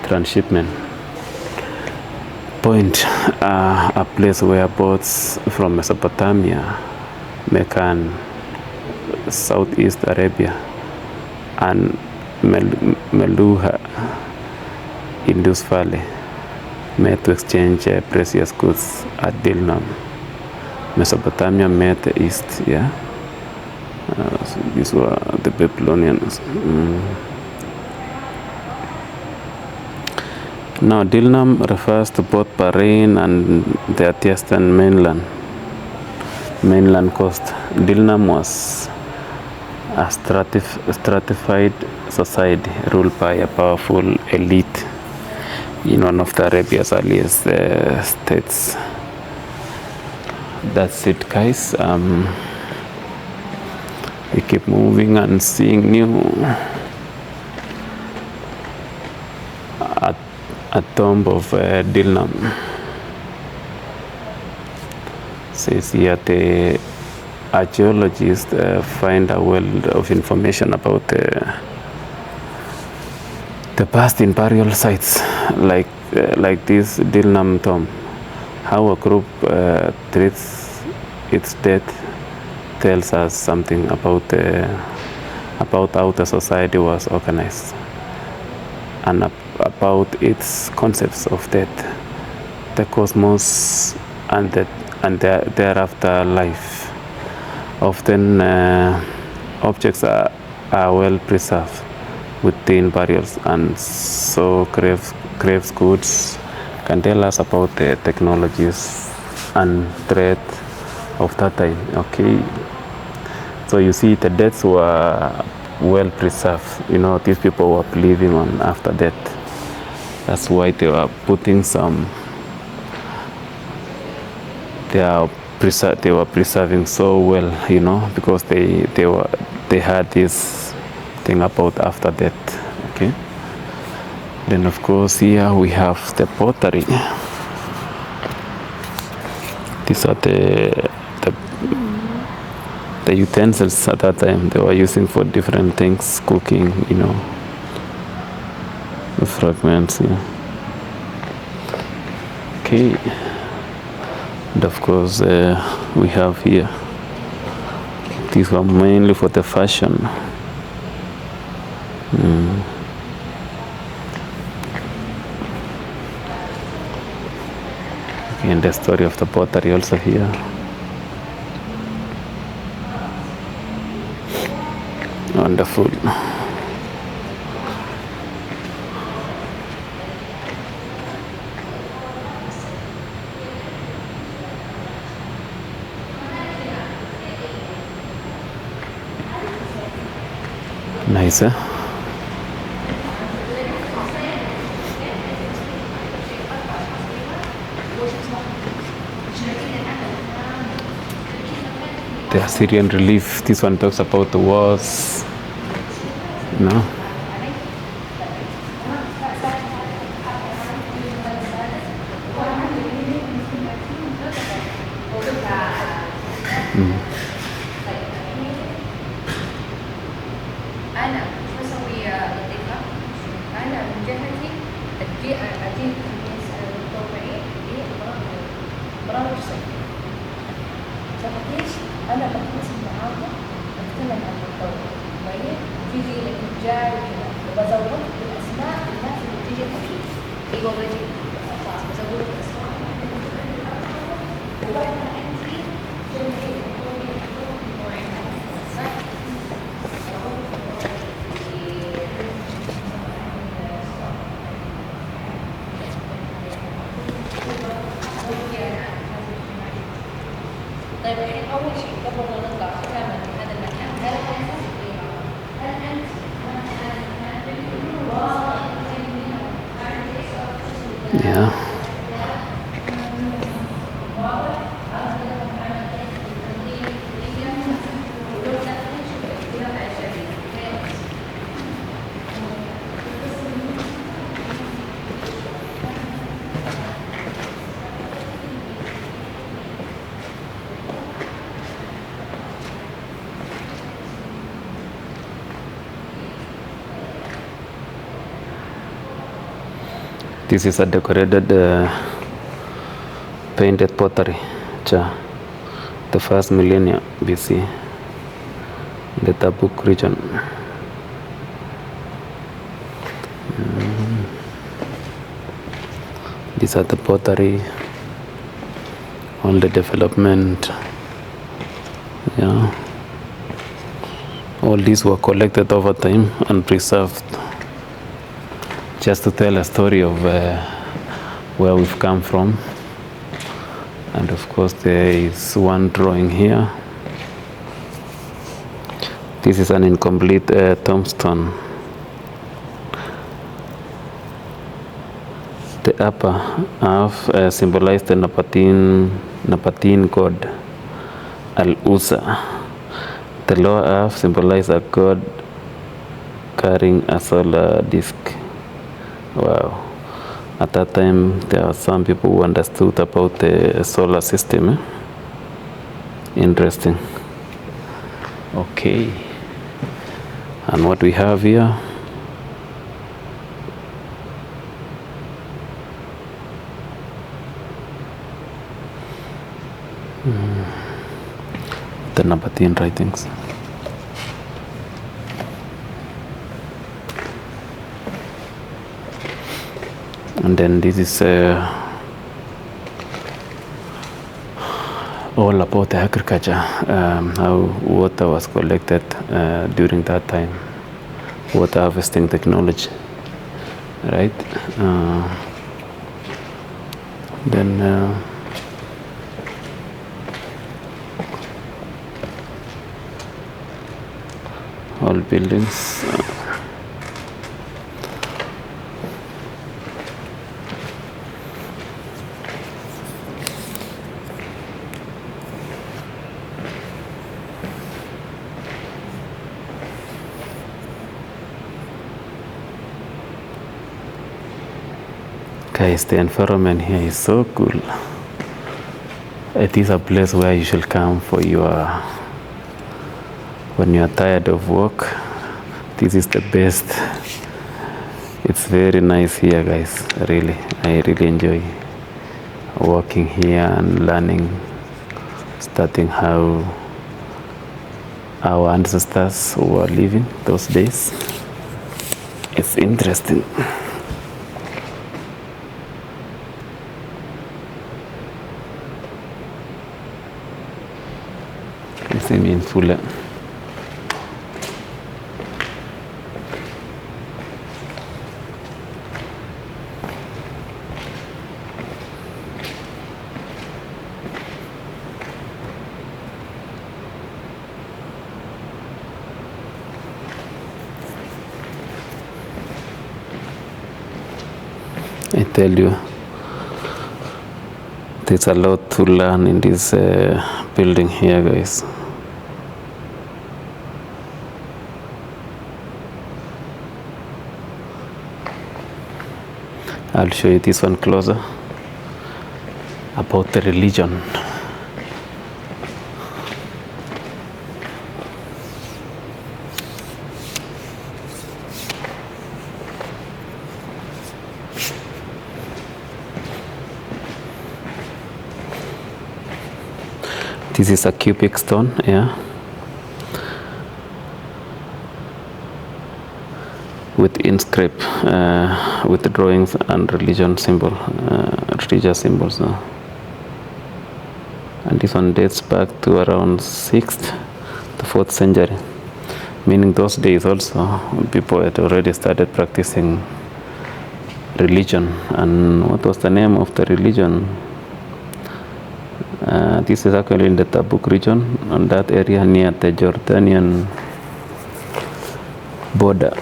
transshipment point, a place where boats from Mesopotamia, Mecca, and Southeast Arabia, and Meluha, Indus Valley, met to exchange precious goods at Dilnam. Mesopotamia met the East, yeah. So these were the Babylonians. Now, Dilnam refers to both Bahrain and the Atiastan mainland coast. Dilnam was a stratified society ruled by a powerful elite in one of the Arabia's earliest states. That's it, guys. We keep moving and seeing new a tomb of Dilnam. Says here the archaeologists find a wealth of information about the past in burial sites like this Dilnam tomb. How a group treats its dead tells us something about how the society was organized and about its concepts of death, the cosmos, and thereafter life. Often objects are well preserved within burials, and so graves goods can tell us about the technologies and threat of that time. Okay, so you see the deaths were well preserved. You know, these people were living on after death. That's why they were putting some, they were preserving so well, you know, because they had this thing about after death. Okay, then of course here we have the pottery. These are the utensils at that time they were using for different things, cooking, you know, the fragments, yeah. Okay, and of course we have here, these were mainly for the fashion. Okay, and the story of the pottery also here. Wonderful. Nice, huh? The Assyrian relief. This one talks about the wars, you know. أنا بسوي لطيفة. أنا من جهتي أجيب المتطوعين برامج صيفية. تعرف ليش؟ أنا بتواصل معاهم أتكلم عن التطوع، طيب؟ تيجي للتجار وكذا، وبزودك بالأسماء الناس اللي بتيجي تحكي. أيوة بجي خلاص بزودك بالأسماء. وبعد ما أنت طيب الحين أول شيء قبل ما نطلع ختاما في هذا المكان، هل أنت Yeah. This is a decorated painted pottery, the first millennia BC in the Tabuk region. These are the pottery, all the development. Yeah, all these were collected over time and preserved, just to tell a story of where we've come from. And of course there is one drawing here. This is an incomplete tombstone. The upper half symbolized the Nabatean god Al-Uza. The lower half symbolized a god carrying a solar disk. Wow. At that time, there are some people who understood about the solar system. Interesting. Okay. And what we have here, the Nabatean writings. And then this is all about the agriculture, how water was collected during that time, water harvesting technology, right? Then all buildings. Guys, the environment here is so cool. It is a place where you should come for when you are tired of work. This is the best. It's very nice here, guys. Really, I really enjoy working here and learning, starting how our ancestors were living those days. It's interesting. You see me in full. I tell you, there's a lot to learn in this building here, guys. I'll show you this one closer, about the religion. This is a cubic stone, yeah, with inscript, with the drawings and religious symbols. And this one dates back to around 6th to 4th century, meaning those days also people had already started practicing religion. And what was the name of the religion? This is actually in the Tabuk region, and that area near the Jordanian border.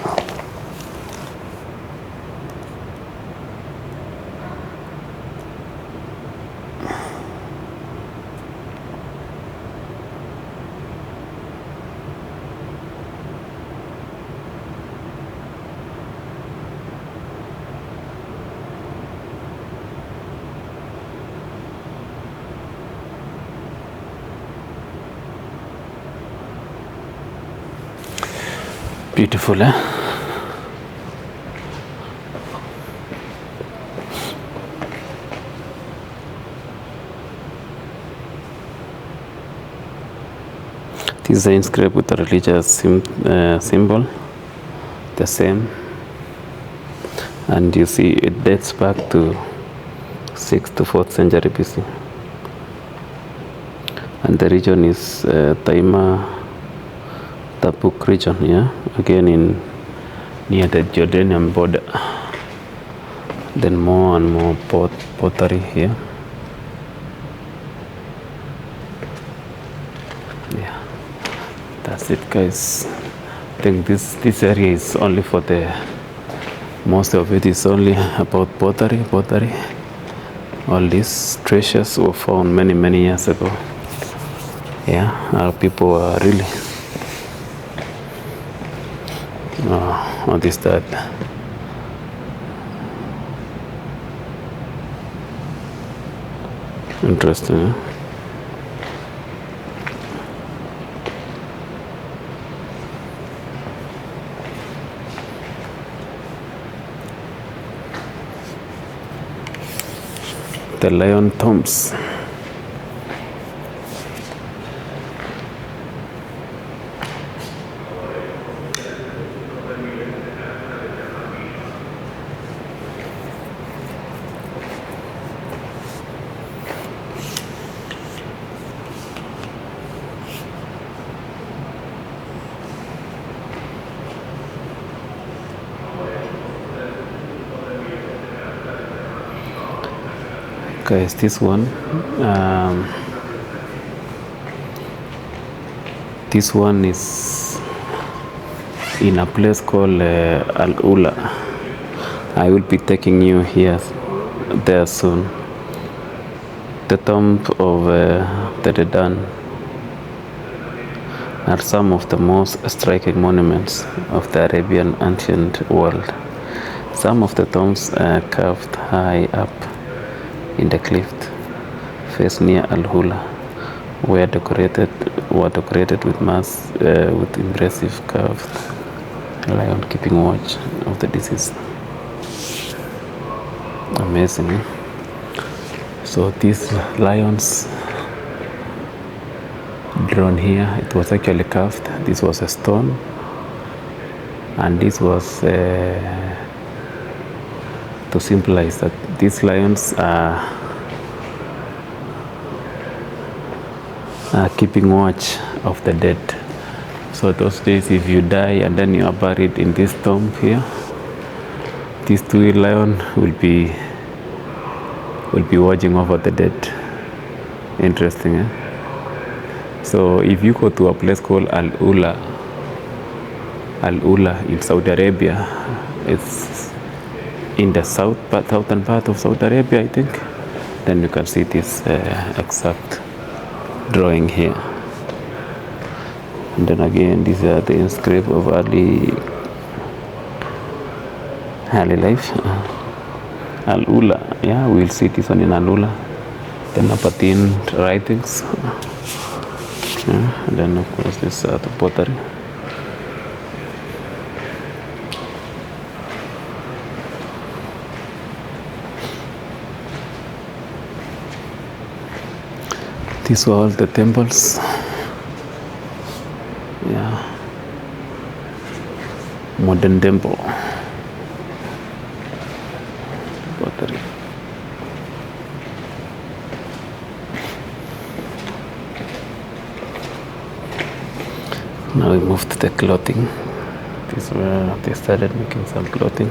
Beautiful, eh? This is inscribed with a religious symbol, the same, and you see it dates back to 6th to 4th century BC, and the region is Taima Tabuk region, yeah, again in near the Jordanian border. Then more and more pottery here. Yeah, that's it, guys. I think this area is only for the, most of it is only about pottery. All these treasures were found many years ago. Yeah, our people are really what is that? Interesting. The lion tombs. Guys, this one is in a place called Al Ula. I will be taking you there soon. The tomb of the Redan are some of the most striking monuments of the Arabian ancient world. Some of the tombs are carved high up in the cliff face near Al-Hula were decorated with impressive carved lion keeping watch of the deceased. Amazing, eh? So these lions drawn here, it was actually carved. This was a stone, and this was to symbolize that these lions are keeping watch of the dead. So those days, if you die and then you are buried in this tomb here, these two lions will be watching over the dead. Interesting, eh? So if you go to a place called Al Ula in Saudi Arabia, it's in the southern part of Saudi Arabia, I think, then you can see this exact drawing here. And then again, these are the inscriptions of early life. Al Ula, yeah, we'll see this one in Al Ula. The Nabatean writings, yeah, and then of course this the pottery. These were all the temples. Yeah, modern temple. Pottery. Now we move to the clothing. This is where they started making some clothing.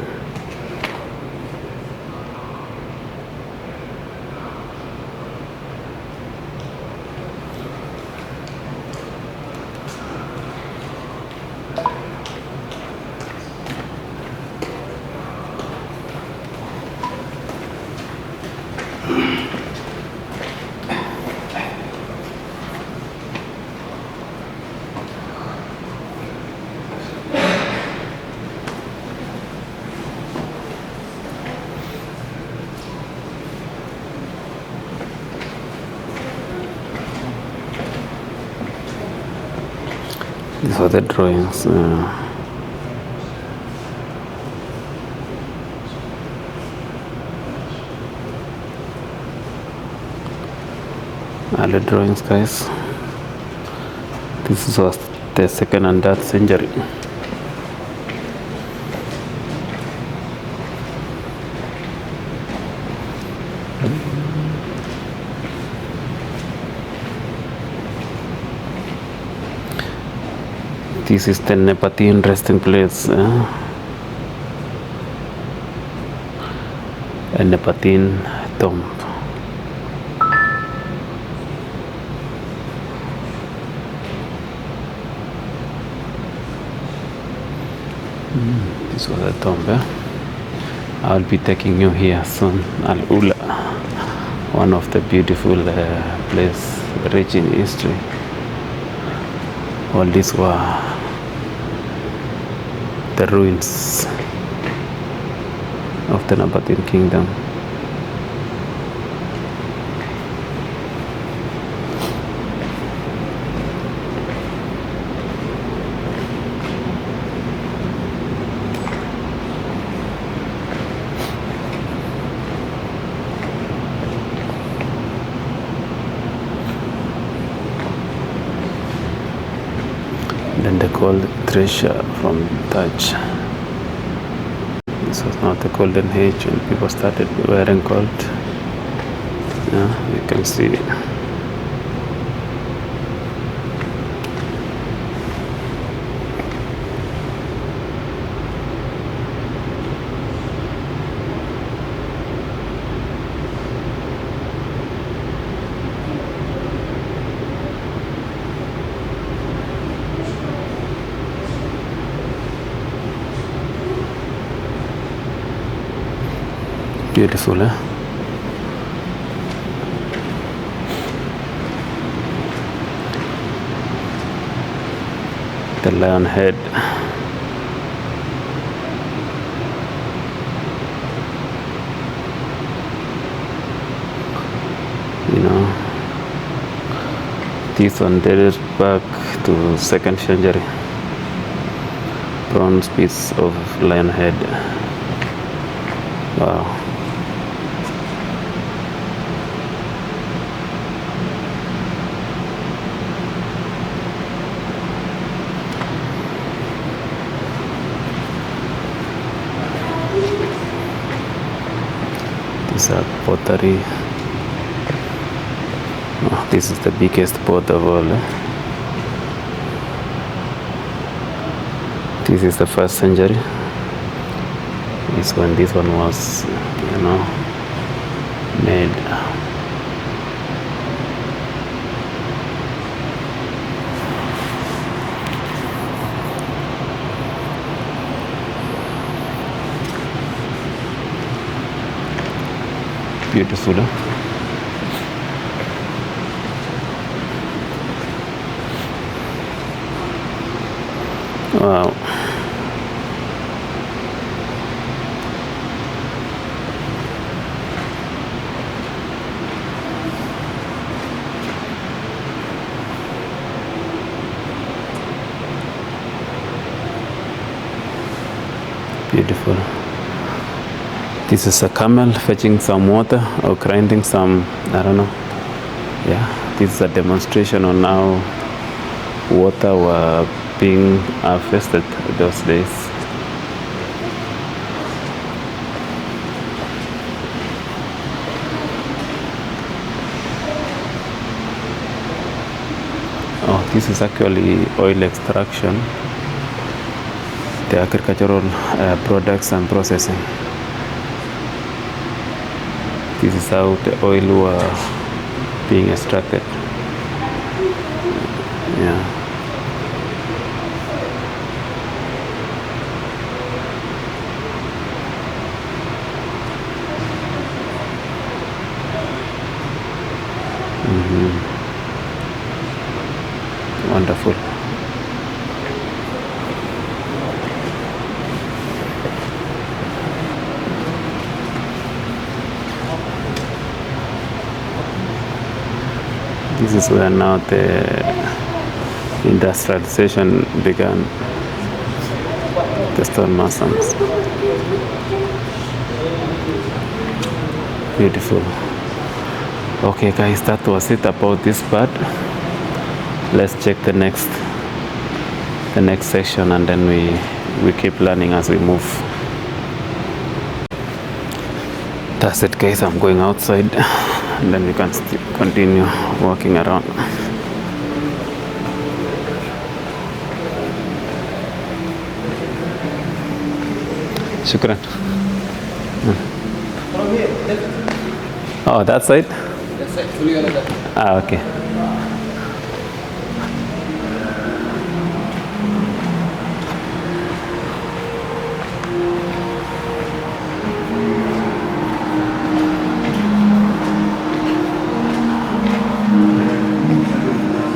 These are the drawings. Are the drawings, guys? This was the 2nd and 3rd century. This is the Nepatine resting place. A Nepatine tomb. This was a tomb. I'll be taking you here soon. Al Ula, one of the beautiful places rich in history. All these were the ruins of the Nabatean kingdom. Then the gold treasure from Taj. This was not the golden age when people started wearing gold. Yeah, you can see. Beautiful, eh? The lion head. You know, this one dated back to 2nd century. Bronze piece of lion head. Wow. These are pottery. Oh, this is the biggest pot of all. This is the 1st century. This one was, made. Beautiful. Wow. Beautiful. This is a camel fetching some water or grinding some, I don't know. Yeah, this is a demonstration on how water were being harvested those days. Oh, this is actually oil extraction, the agricultural products and processing. This is how the oil were being extracted. Yeah. Wonderful. This is where now the industrialization began. The stonemasons. Beautiful. Okay guys, that was it about this part. let's check the next section, and then we keep learning as we move. That's it, guys. I'm going outside, and then we can continue walking around. Shukran. Oh, that side? That side, fully on that. Ah, okay.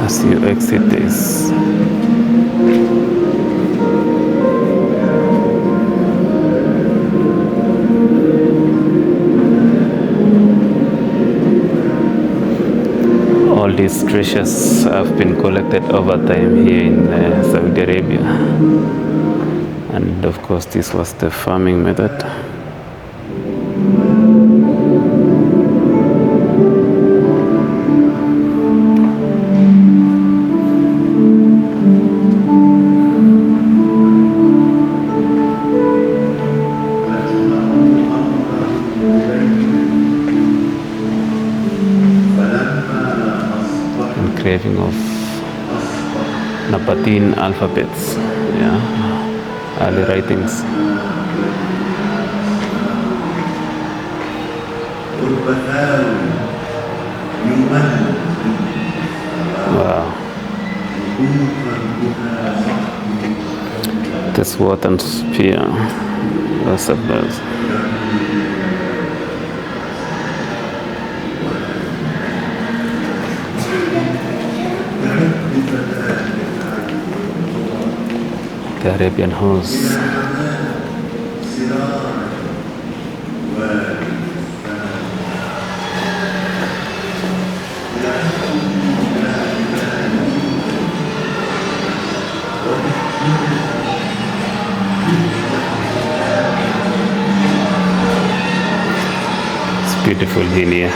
As you exit this, all these treasures have been collected over time here in Saudi Arabia, and of course this was the farming method. Engraving of Nabatean alphabets, yeah, early writings. Wow. The sword and spear, that's a bird. The Arabian horse. It's beautiful in here.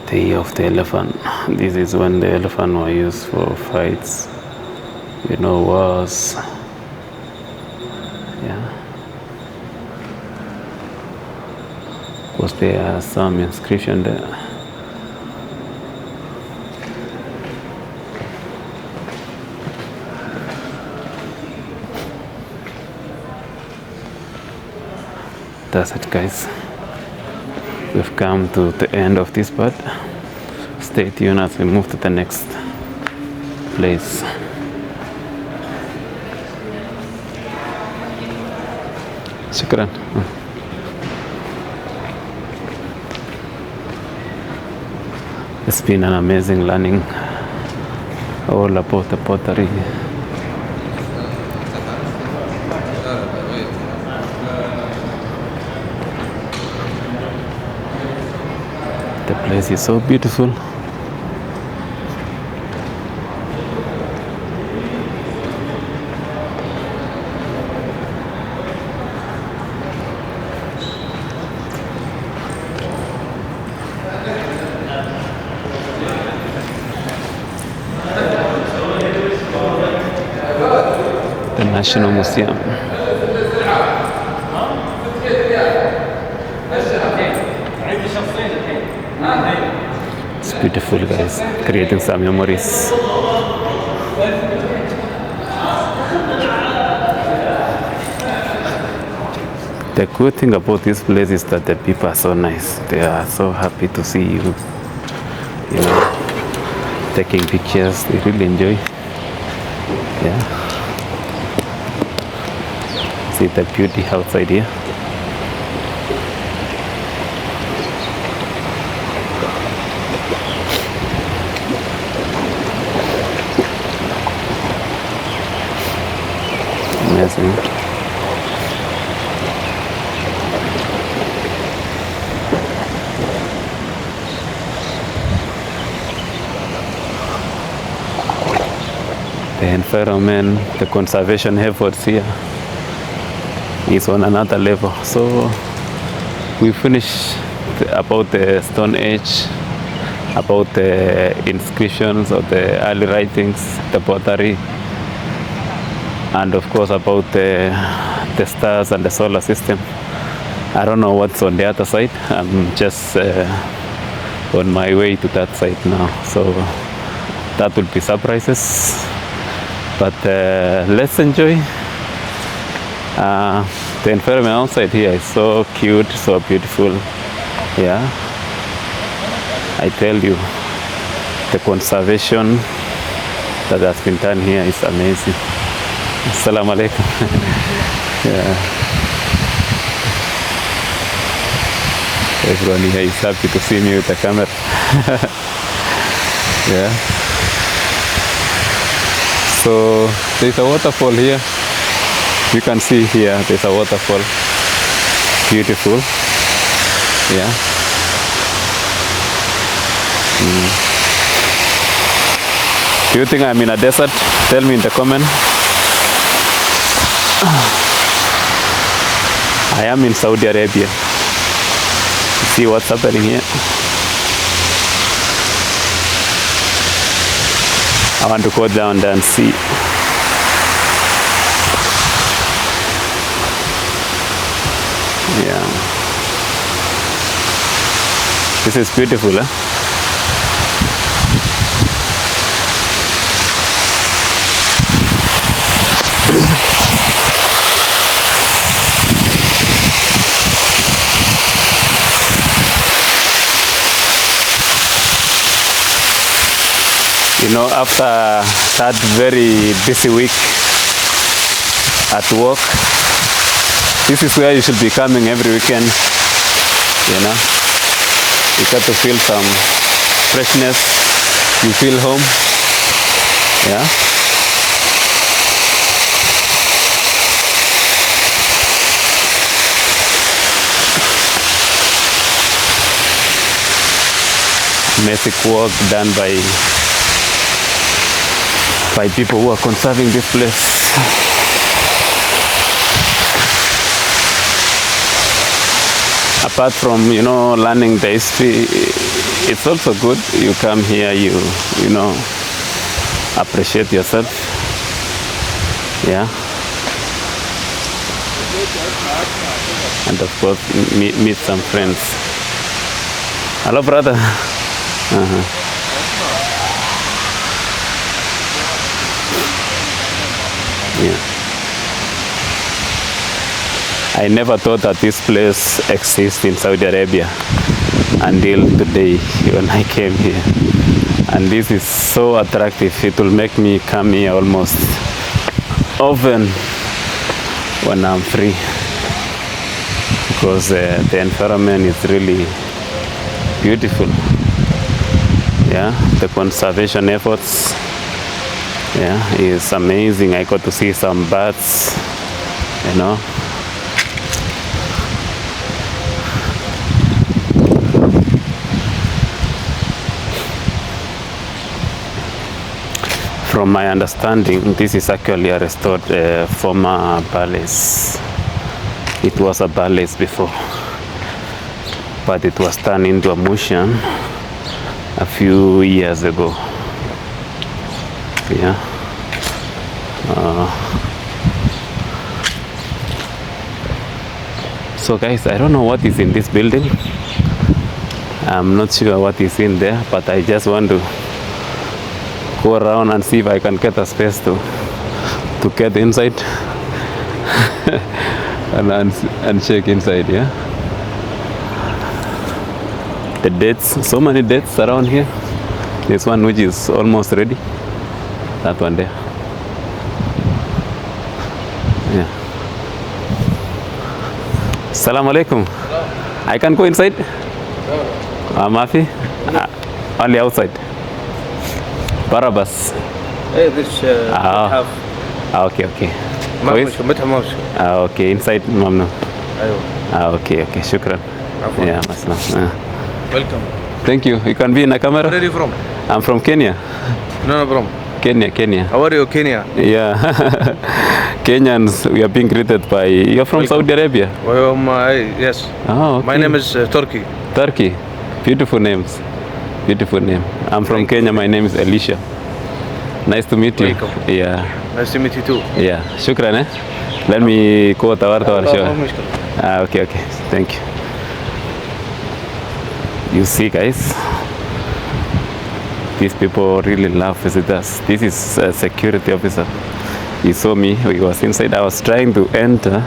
The year of the elephant. This is when the elephant were used for fights, wars. Yeah. Of course, there are some inscription there. That's it, guys. We've come to the end of this part. Stay tuned as we move to the next place. Shukran. It's been an amazing learning all about the pottery. The place is so beautiful. The National Museum. It's beautiful, guys, creating some memories. The good thing about this place is that the people are so nice. They are so happy to see you, taking pictures. They really enjoy. Yeah. See the beauty outside here. Amazing. the environment, the conservation efforts here is on another level. So we finished about the Stone Age, about the inscriptions of the early writings, the pottery, and of course about the stars and the solar system. I don't know what's on the other side. I'm just on my way to that side now. So that will be surprises. But let's enjoy. The environment outside here is so cute, so beautiful. Yeah, I tell you, the conservation that has been done here is amazing. Assalamu alaikum. Yeah. Everyone here is happy to see me with the camera. Yeah. So there's a waterfall here. You can see here there's a waterfall. Beautiful. Yeah. Do you think I'm in a desert? Tell me in the comment. I am in Saudi Arabia. See what's happening here. I want to go down there and see. Yeah. This is beautiful, huh? You know, after that very busy week at work, this is where you should be coming every weekend. You know, you got to feel some freshness. You feel home. Yeah. Amazing work done by people who are conserving this place. Apart from, you know, learning the history, it's also good. You come here, you know, appreciate yourself. Yeah. And of course, meet some friends. Hello, brother. Yeah. I never thought that this place exists in Saudi Arabia until today when I came here. And this is so attractive. It will make me come here almost often when I'm free, because the environment is really beautiful. Yeah, the conservation efforts, yeah, is amazing. I got to see some birds, you know. From my understanding, this is actually a restored former palace. It was a palace before, but it was turned into a museum a few years ago. Yeah. So guys, I don't know what is in this building. I'm not sure what is in there, but I just want to go around and see if I can get a space to get inside and check inside. Yeah. The dates, so many dates around here. There's one which is almost ready. That one there. Yeah. Assalamu alaikum. I can go inside? Mafi? Only outside. Barabas. Hey, this half. Okay, okay. Okay, inside mamnu. Okay, okay. Shukran. Yeah, maslam. Welcome. Thank you. You can be in the camera. Where are you from? I'm from Kenya. No, from. Kenya. How are you, Kenya? Yeah. Kenyans, we are being greeted by. You're from Saudi Arabia? Well, yes. Oh, okay. My name is Turkey. Turkey. Beautiful names. Beautiful name. I'm from Thank Kenya. My name is Elisha. Nice to meet you. Welcome. Yeah. Nice to meet you too. Yeah. Shukran, eh? Let me go tawar لا، show. ما مشكلة. Okay. Thank you. You see, guys, these people really love visitors. This is a security officer. He saw me. He was inside. I was trying to enter.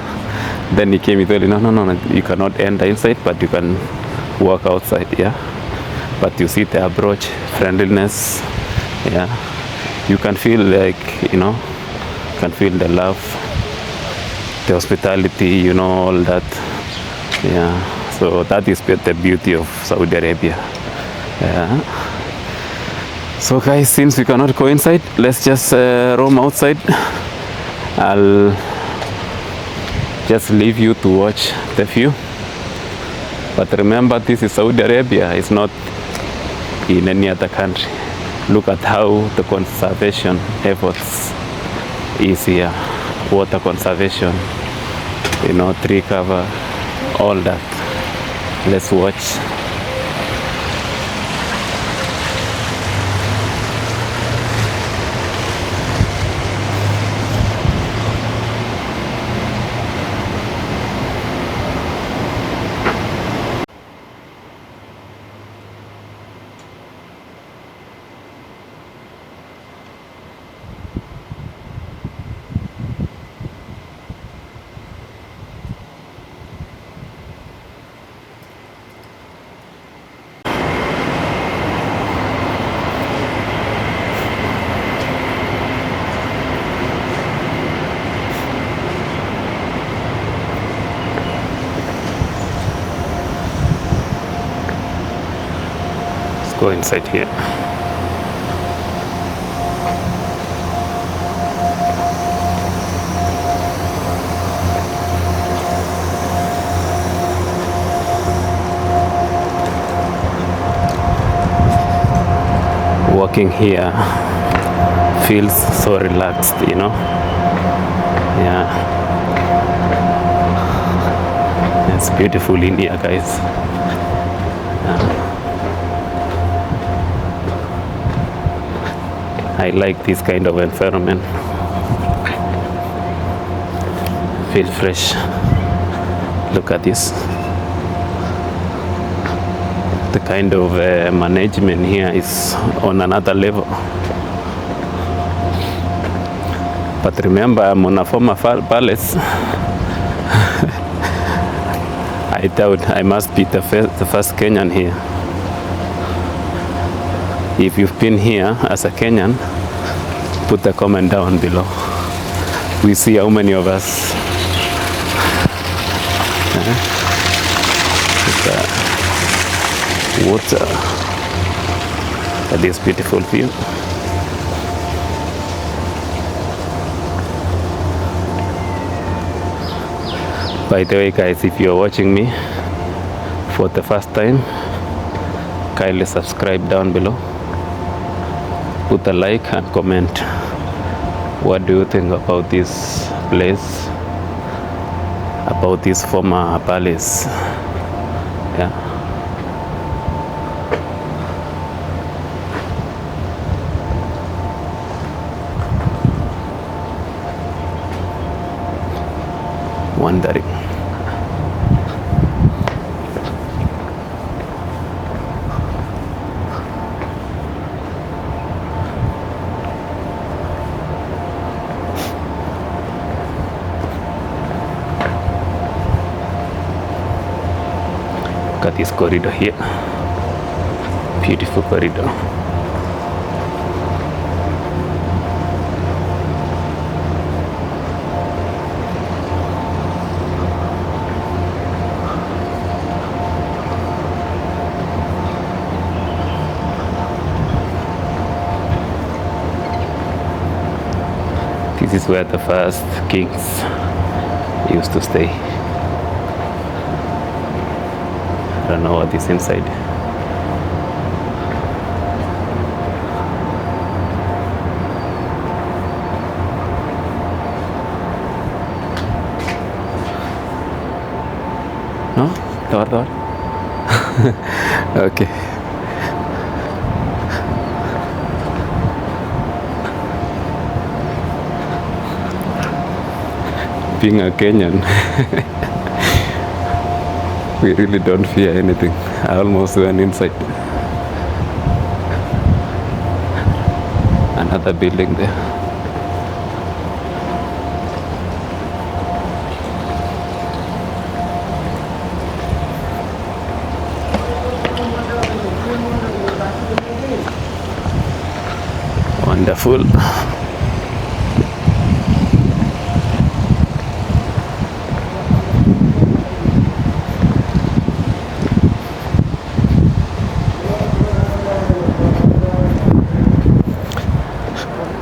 Then he came. He told me, no. You cannot enter inside, but you can walk outside. Yeah. But you see the approach, friendliness. Yeah. You can feel like, can feel the love, the hospitality, all that. Yeah. So that is the beauty of Saudi Arabia. Yeah. So guys, since we cannot go inside, let's just roam outside. I'll just leave you to watch the view. But remember, this is Saudi Arabia. It's not in any other country. Look at how the conservation efforts is here. Water conservation, tree cover, all that. Let's watch. Go inside here. Walking here feels so relaxed, Yeah. It's beautiful in here, guys. Yeah. I like this kind of environment. Feel fresh. Look at this. The kind of management here is on another level. But remember, I'm on a former palace. I thought I must be the first Kenyan here. If you've been here as a Kenyan, put a comment down below. We see how many of us. Water at this beautiful view. By the way, guys, if you're watching me for the first time, kindly subscribe down below, put a like and comment. What do you think about this place, about this former palace? Yeah. Wondering. Look at this corridor here. Beautiful corridor. This is where the first kings used to stay. I don't know what is inside. Thor. Okay. Being a Kenyan, we really don't fear anything. I almost went inside. Another building there. Wonderful.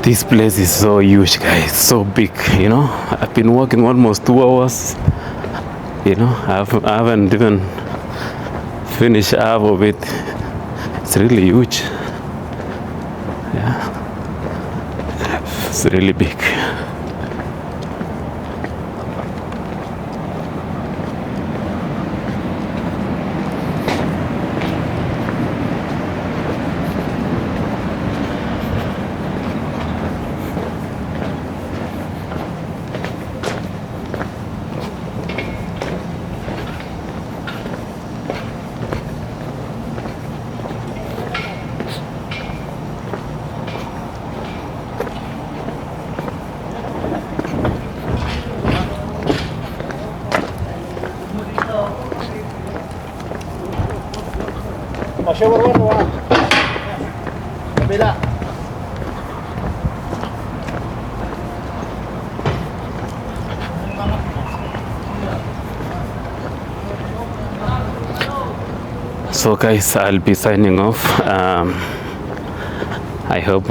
This place is so huge, guys, so big, you know. I've been walking almost 2 hours, you know. I haven't even finished half of it. It's really huge. Yeah, it's really big. So guys, I'll be signing off. I hope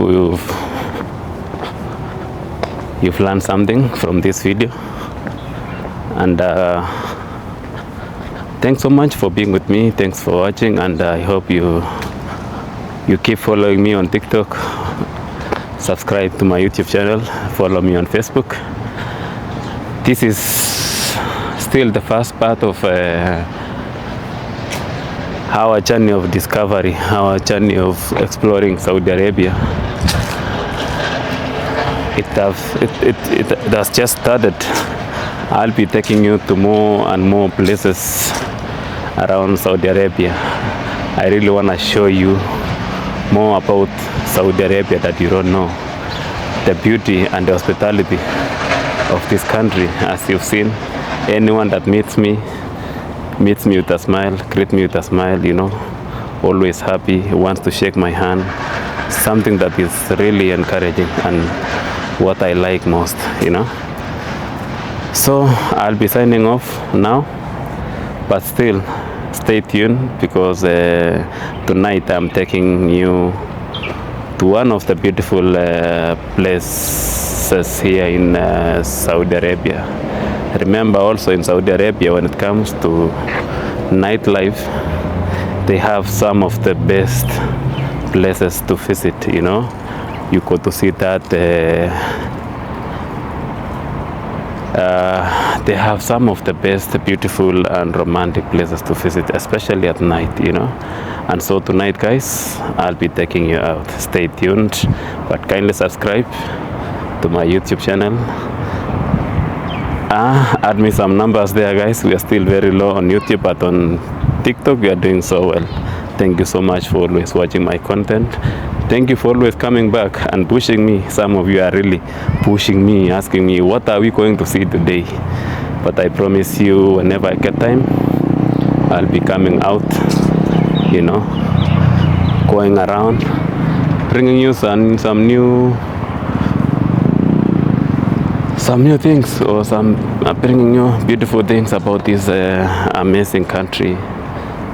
you've learned something from this video, and thanks so much for being with me. Thanks for watching, and I hope you keep following me on TikTok, subscribe to my YouTube channel, follow me on Facebook. This is still the first part of our journey of discovery, our journey of exploring Saudi Arabia. It has just started. I'll be taking you to more and more places around Saudi Arabia. I really want to show you more about Saudi Arabia that you don't know. The beauty and the hospitality of this country. As you've seen, anyone that meets me with a smile, greet me with a smile, you know, always happy, wants to shake my hand. Something that is really encouraging and what I like most, you know. So I'll be signing off now, but still stay tuned, because tonight I'm taking you to one of the beautiful places here in Saudi Arabia. Remember, also in Saudi Arabia, when it comes to nightlife, they have some of the best places to visit, you know. You go to see that they have some of the best beautiful and romantic places to visit, especially at night, you know. And so tonight, guys, I'll be taking you out. Stay tuned, but kindly subscribe to my YouTube channel. Add me some numbers there, guys. We are still very low on YouTube, but on TikTok we are doing so well. Thank you so much for always watching my content. Thank you for always coming back and pushing me. Some of you are really pushing me, asking me, what are we going to see today? But I promise you, whenever I get time, I'll be coming out, you know, going around, bringing you some new things, or bringing you beautiful things about this amazing country,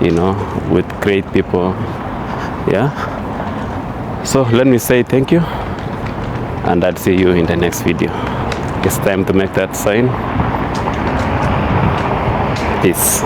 you know, with great people. Yeah. So let me say thank you, and I'll see you in the next video. It's time to make that sign. Peace.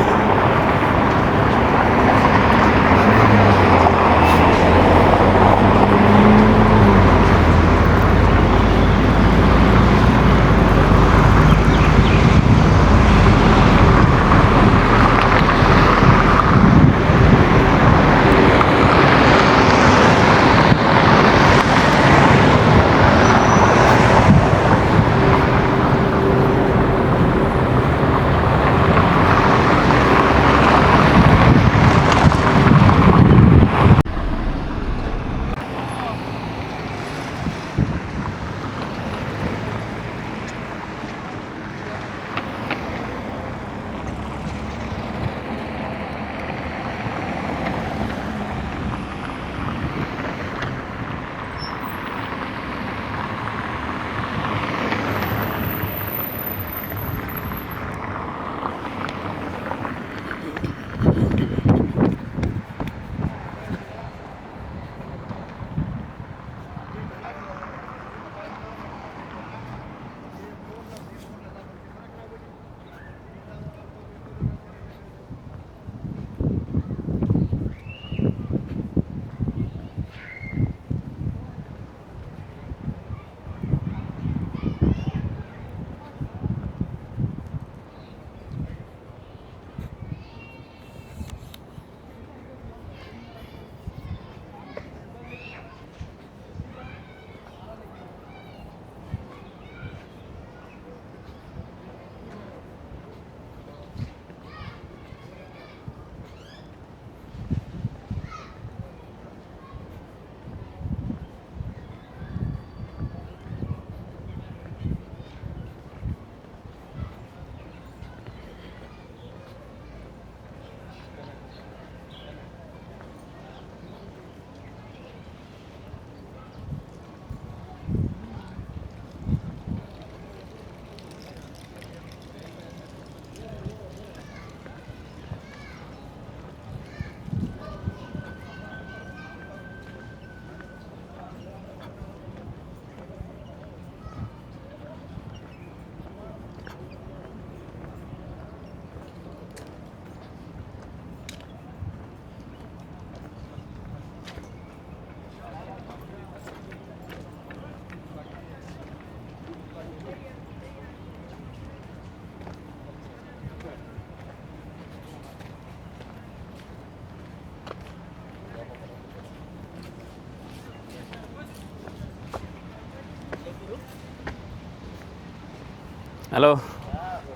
Hello.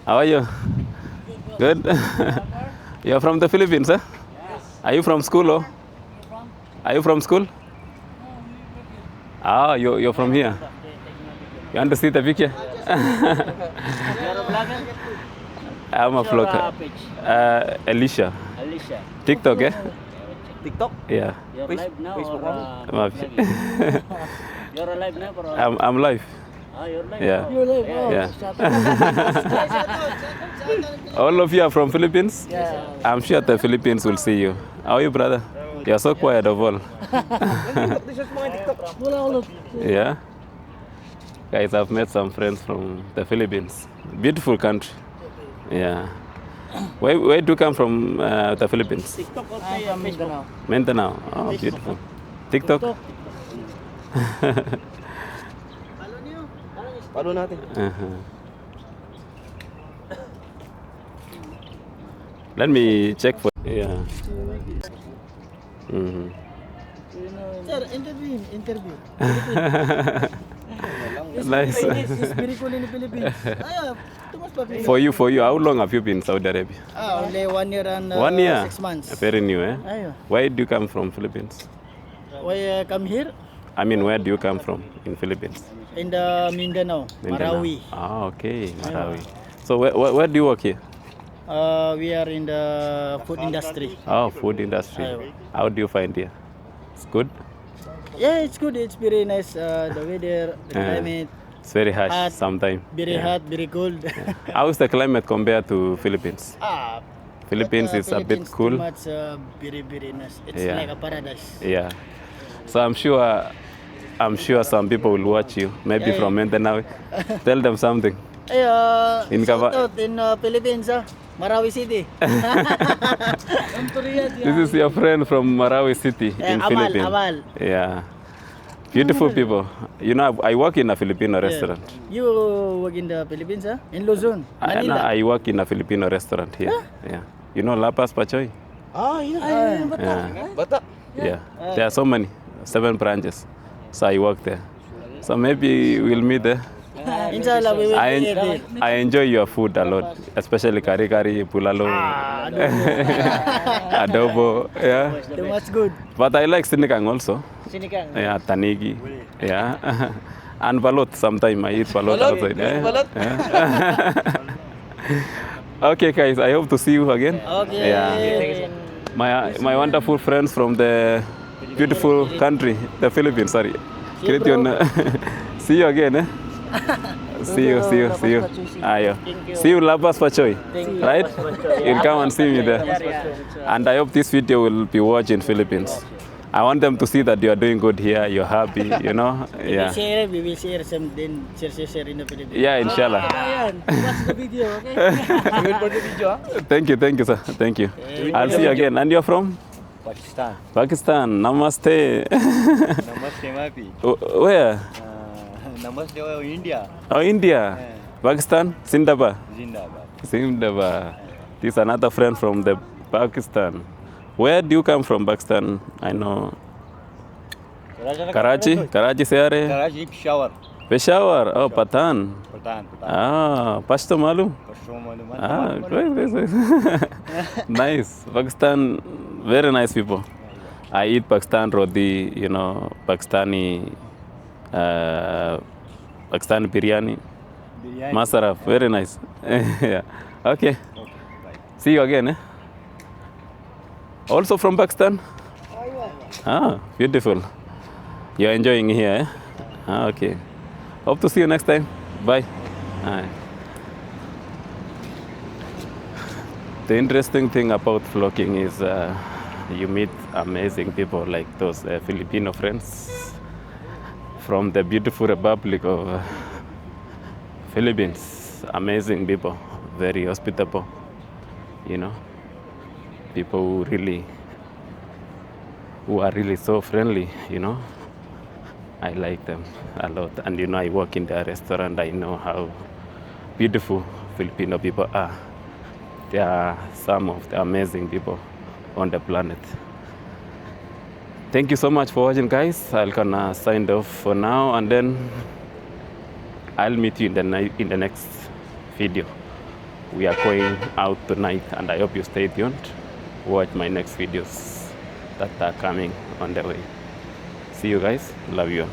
How are you? Good. You're from the Philippines, huh? Are you from school, or? Are you from school? Ah, you're from here. You want to see the picture? I'm a vlogger. Alicia. Alicia. TikTok, eh? TikTok? Yeah. You're live now Facebook or vlogging? You're alive now or I'm live. Ah, you're live. Yeah. You're live. Oh, Yeah. yeah. All of you are from Philippines? Yeah. I'm sure the Philippines will see you. How are you, brother? You're so quiet of all. Yeah. Guys, I've met some friends from the Philippines. Beautiful country. Yeah. Where do you come from, the Philippines? TikTok or Facebook? Mindanao. Oh, beautiful. TikTok? Follow natin. Uh-huh. Let me check for. Yeah. Mhm. Sir, interview. Nice. It's very cool in the Philippines. For you, how long have you been in Saudi Arabia? Only 1 year and 1 year. 6 months. Very new, eh? Ayo. Why do you come from Philippines? Why come here? I mean, where do you come from in Philippines? In the Mindanao, Mindanao. Marawi. Ah, okay, Marawi. So where do you work here? We are in the food industry. Oh, food industry. Ayo. How do you find here? It's good. Yeah, it's good. It's very nice. The weather, the climate, It's very harsh Hot. sometimes. very hot, very cold. How is the climate compared to Philippines? Philippines is a bit Philippines cool. Too much, very nice. It's Yeah. like a paradise. Yeah. So I'm sure some people will watch you. Maybe Yeah, from Mindanao. Tell them something. Hey, In shout Kava- out in Philippines, Marawi City. This is your friend from Marawi City in Amal, Philippines. Amal. Yeah. Beautiful people. You know, I work in a Filipino restaurant. You work in the Philippines, In Luzon, I Manila. work in a Filipino restaurant here. Yeah. You know Lapas Pachoy? Yeah. Yeah. Bata. Yeah. There are so many, 7 branches. So I work there. So maybe we'll meet there. Inshallah, we will I, be there. I enjoy your food a lot, especially kari kari, pulalo, adobo. Yeah. Too much good. But I like sinikang also. Sinikang. Yeah, tanigi. Yeah. And balot. Sometimes I eat balot Balot? outside. Yeah. Balot? Yeah. Okay, guys. I hope to see you again. Okay. Yeah. My wonderful friends from the beautiful country, the Philippines. Sorry. See you again. Eh? See you. Ayo. See you Lapas Pachoy. Right? You'll come and see me there. And I hope this video will be watched in Philippines. I want them to see that you are doing good here, you're happy, you know? Yeah. We will share some, then share in the Philippines. Yeah, inshallah. Watch the video, okay? We will put the video. Thank you, sir. Thank you. I'll see you again. And you're from? Pakistan. Pakistan. Namaste. Namaste, Mapi. Where? Namaste, India. Oh, India. Pakistan? Zindabad. Zindabad. This is another friend from the Pakistan. Where do you come from, Pakistan? I know. Karachi? Karachi se aa rahe? Karachi, Peshawar. Peshawar. Oh, Patan. Patan. Ah, Pashto malum. Ah, great. Nice. Pakistan, very nice people. I eat Pakistan roti, you know, Pakistani biryani. Masaraf, very nice. Yeah. Okay. See you again. Also from Pakistan? Ah, beautiful. You're enjoying here, eh? Ah, okay. Hope to see you next time. Bye. Bye. The interesting thing about vlogging is you meet amazing people like those Filipino friends from the beautiful Republic of Philippines. Amazing people, very hospitable, you know. People who are really so friendly, you know. I like them a lot. And you know, I work in their restaurant. I know how beautiful Filipino people are. They are some of the amazing people on the planet. Thank you so much for watching, guys. I'll gonna sign off for now, and then I'll meet you in the next video. We are going out tonight, and I hope you stay tuned. Watch my next videos that are coming on the way. See you guys. Love you.